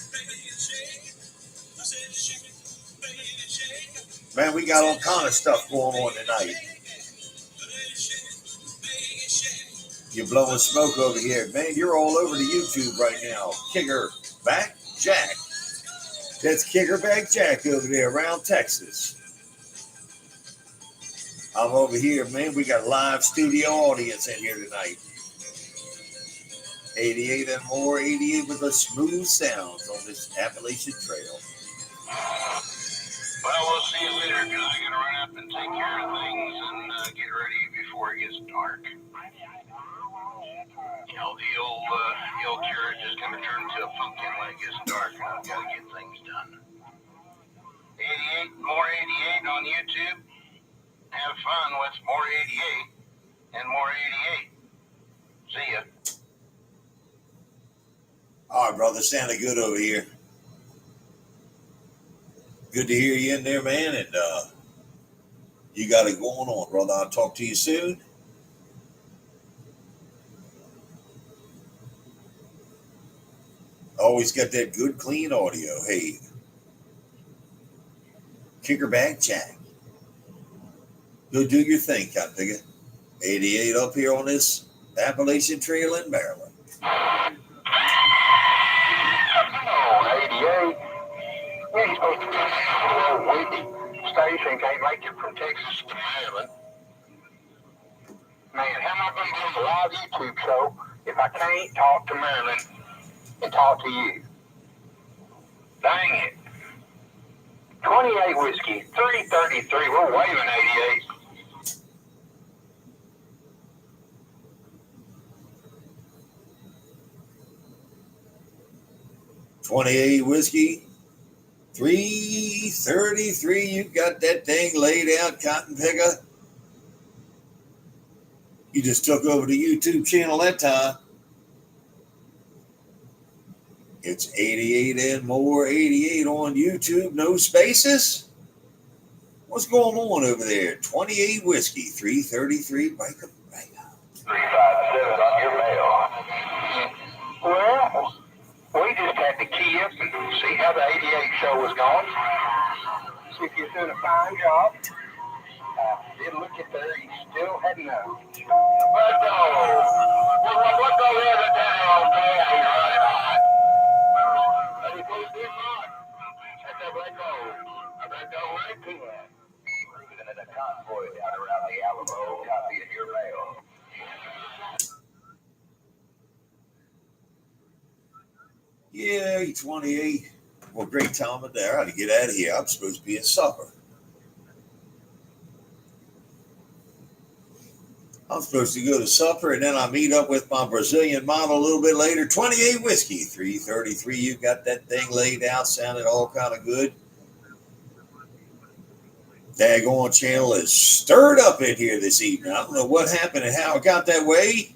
Man, we got all kind of stuff going on tonight. You're blowing smoke over here. Man, you're all over the YouTube right now. Kickerback Jack. That's Kickerback Jack over there around Texas. I'm over here, man. We got live studio audience in here tonight. 88 and more 88 with the smooth sounds on this Appalachian Trail. Well, we'll see you later because I got to run up and take care of things and get ready before it gets dark. You know, the old carrot is going to turn into a pumpkin when it gets dark, and I've got to get things done. 88, more 88 on YouTube. Have fun with more 88 and more 88. See ya. All right, brother. Sounded good over here. Good to hear you in there, man. And you got it going on, brother. I'll talk to you soon. Always got that good, clean audio. Hey, Kickerback Jack. Go do your thing, Cotton Pigger. 88 up here on this Appalachian Trail in Maryland. 88. Yeah, he's supposed to be a weak station. Can't make it from Texas to Maryland. Man, how am I going to do a live YouTube show if I can't talk to Maryland and talk to you? Dang it. 28 whiskey, 333. We're waving 88. $28 whiskey, 333. You got that thing laid out, Cotton Picker. You just took over the YouTube channel that time. It's 88 and more 88 on YouTube. No spaces. What's going on over there? 28 whiskey, 333. Break up. 357 on your mail. Well, we just had to key up and see how the 88 show was going. See if you're doing a fine job. Didn't look at there, he still had no. What the other day all day? Right. Let me put it this on. That's a black gold. I bet don't like too much. Cruising in a convoy down around the Alamo. Copy in your mail. Yeah, 28. Well, great time of day. I got to get out of here. I'm supposed to be at supper. I'm supposed to go to supper, and then I meet up with my Brazilian model a little bit later. 28 whiskey, 333. You got that thing laid out, sounded all kind of good. Daggone channel is stirred up in here this evening. I don't know what happened and how it got that way.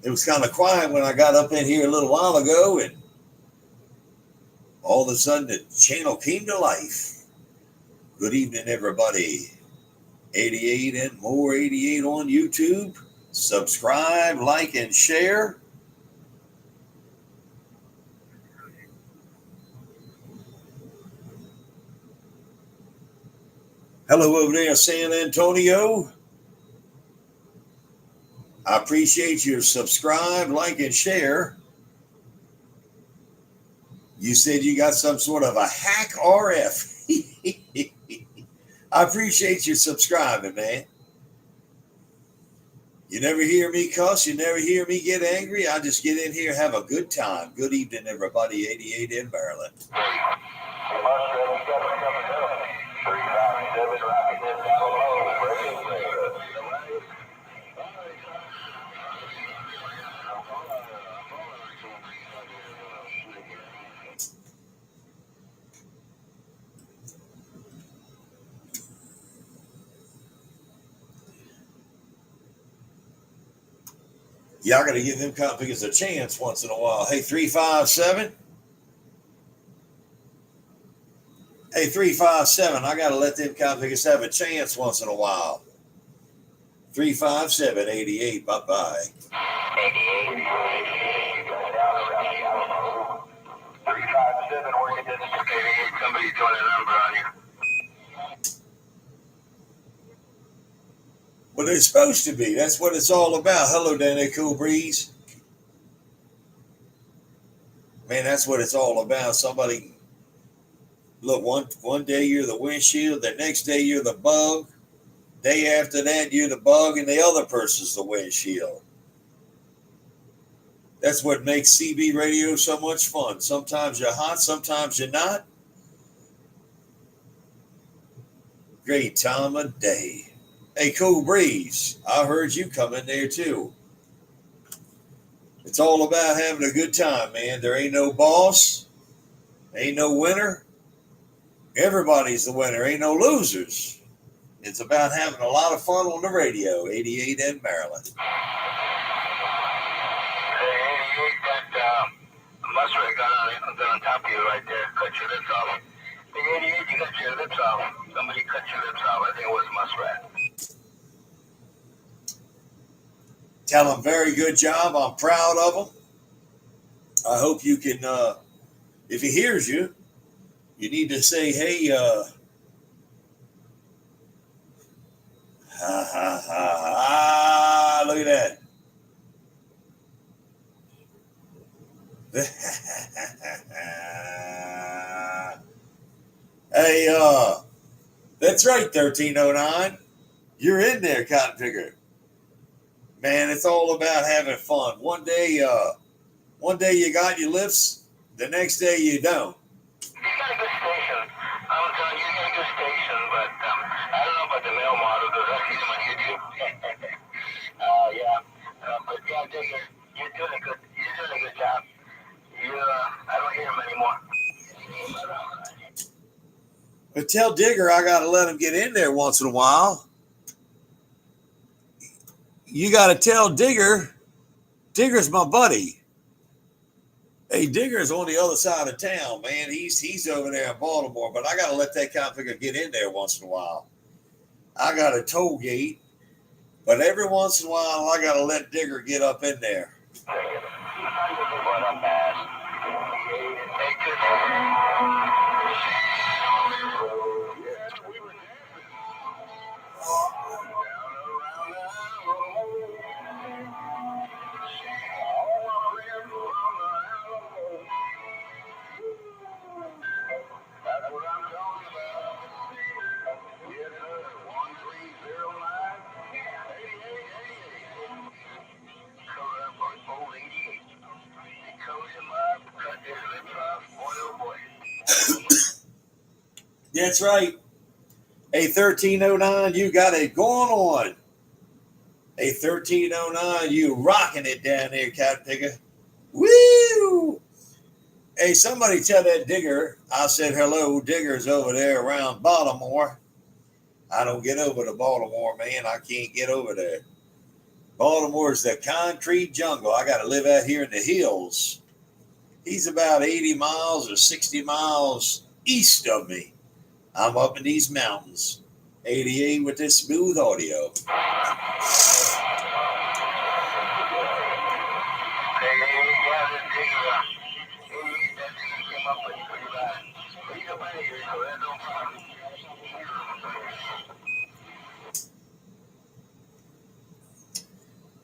It was kind of quiet when I got up in here a little while ago, and all of a sudden the channel came to life. Good evening, everybody. 88 and more 88 on YouTube. Subscribe, like, and share. Hello over there, San Antonio. I appreciate your subscribe, like, and share. You said you got some sort of a hack RF. I appreciate you subscribing, man. You never hear me cuss. You never hear me get angry. I just get in here, have a good time. Good evening, everybody. 88 in Maryland. Y'all got to give them companies a chance once in a while. Hey, 357. Hey, 357. I got to let them companies have a chance once in a while. 357 88. Bye bye. 357 working this is 88. Somebody's doing a number on you. Well, they're supposed to be. That's what it's all about. Hello, Danny Cool Breeze. Man, that's what it's all about. Somebody, look, one day you're the windshield, the next day you're the bug. Day after that, you're the bug, and the other person's the windshield. That's what makes CB radio so much fun. Sometimes you're hot, sometimes you're not. Great time of day. Hey, Cool Breeze, I heard you come in there too. It's all about having a good time, man. There ain't no boss, ain't no winner. Everybody's the winner, ain't no losers. It's about having a lot of fun on the radio. 88 in Maryland. Hey, 88, that muskrat got on top of you right there. Cut your lips off. Hey, 88, you got your lips off. Somebody cut your lips off. I think it was muskrat. Tell them very good job. I'm proud of them. I hope you can, if he hears you, you need to say, hey, ha ha ha, look at that. Hey, that's right, 1309. You're in there, Cotton Picker. Man, it's all about having fun. One day you got your lifts, the next day you don't. You got a good station. I'm telling you, you got a good station, but I don't know about the male model because I see them on YouTube. Yeah. But yeah, you're doing a good job. I don't hear them anymore. But tell Digger I got to let him get in there once in a while. You got to tell Digger. Digger's my buddy. Hey, Digger's on the other side of town, man. He's over there in Baltimore, but I got to let that configure get in there once in a while. I got a toll gate, but every once in a while I got to let Digger get up in there. What a mess. That's what I'm talking about. Yes, sir. 1309 8888. Cover up on 488. That's right. Hey, 1309, you got it going on. Hey, 1309, you rocking it down there, Cat Digger. Woo! Hey, somebody tell that Digger I said hello. Digger's over there around Baltimore. I don't get over to Baltimore, man. I can't get over there. Baltimore's the concrete jungle. I got to live out here in the hills. He's about 80 miles or 60 miles east of me. I'm up in these mountains. 88 with this smooth audio.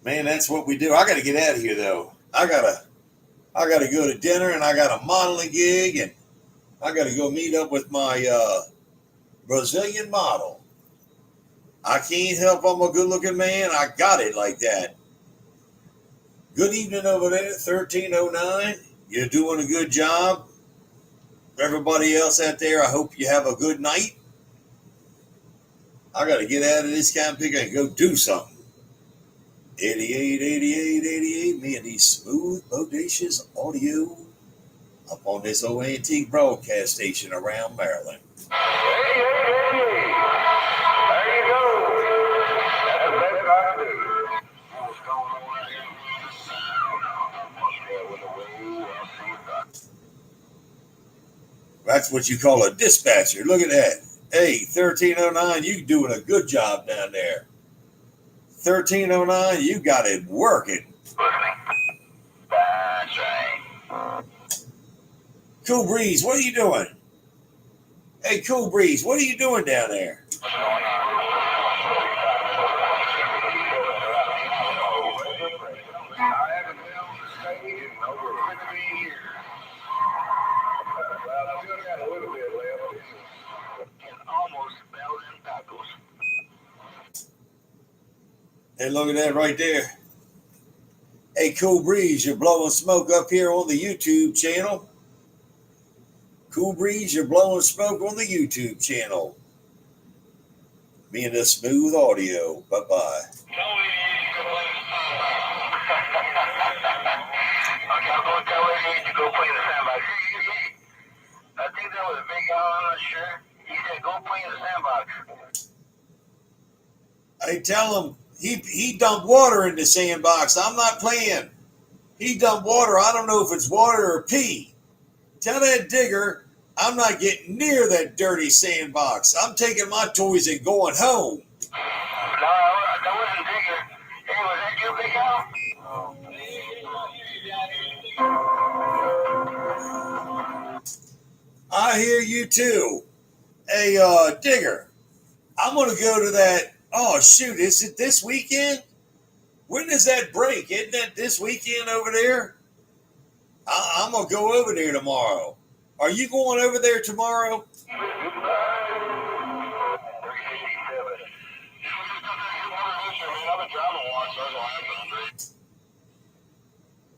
Man, that's what we do. I got to get out of here though. I gotta go to dinner, and I got a modeling gig, and I got to go meet up with my Brazilian model. I can't help I'm a good-looking man. I got it like that. Good evening over there, 1309. You're doing a good job. Everybody else out there, I hope you have a good night. I got to get out of this camping and go do something. 88, 88, 88, me and these smooth, bodacious audio up on this old antique broadcast station around Maryland. Hey, there you go. That's the best I can do. What's going on out here? That's what you call a dispatcher. Look at that. Hey, 1309, you doing a good job down there. 1309, you got it working. That's right. Cool Breeze, what are you doing? Hey, Cool Breeze, what are you doing down there? What's going on? I haven't been on the stage in over 15 years. Well, I still got a little bit left. And almost 1,000 tacos. Hey, look at that right there. Hey, Cool Breeze, you're blowing smoke up here on the YouTube channel. Cool Breeze, you're blowing smoke on the YouTube channel. Me and the smooth audio. Bye-bye. I think that was a big guy, I'm not sure. He said, go play in the sandbox. Hey, tell him he dumped water in the sandbox. I'm not playing. He dumped water. I don't know if it's water or pee. Tell that Digger I'm not getting near that dirty sandbox. I'm taking my toys and going home. No, that wasn't Digger. Hey, was that you, Big Al? I hear you too. Hey, Digger, I'm going to go to that. Oh, shoot. Is it this weekend? When does that break? Isn't that this weekend over there? I'm going to go over there tomorrow. Are you going over there tomorrow?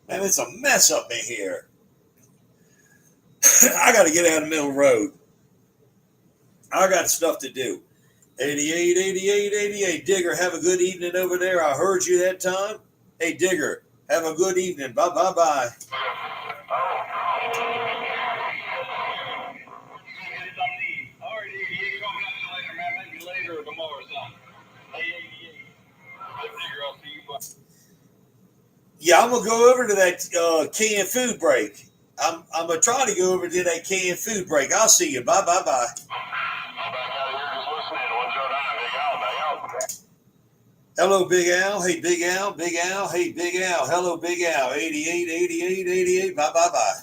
Man, it's a mess up in here. I got to get out of the middle of the road. I got stuff to do. 88, 88, 88. Digger, have a good evening over there. I heard you that time. Hey, Digger, have a good evening. Bye, bye, bye. Yeah, I'm gonna go over to that canned food break. I'm gonna try to go over to that canned food break. I'll see you. Bye, bye, bye. Hello, Big Al. Hey, Big Al. Big Al. Hey, Big Al. Hello, Big Al. 88, 88, 88. Bye, bye, bye.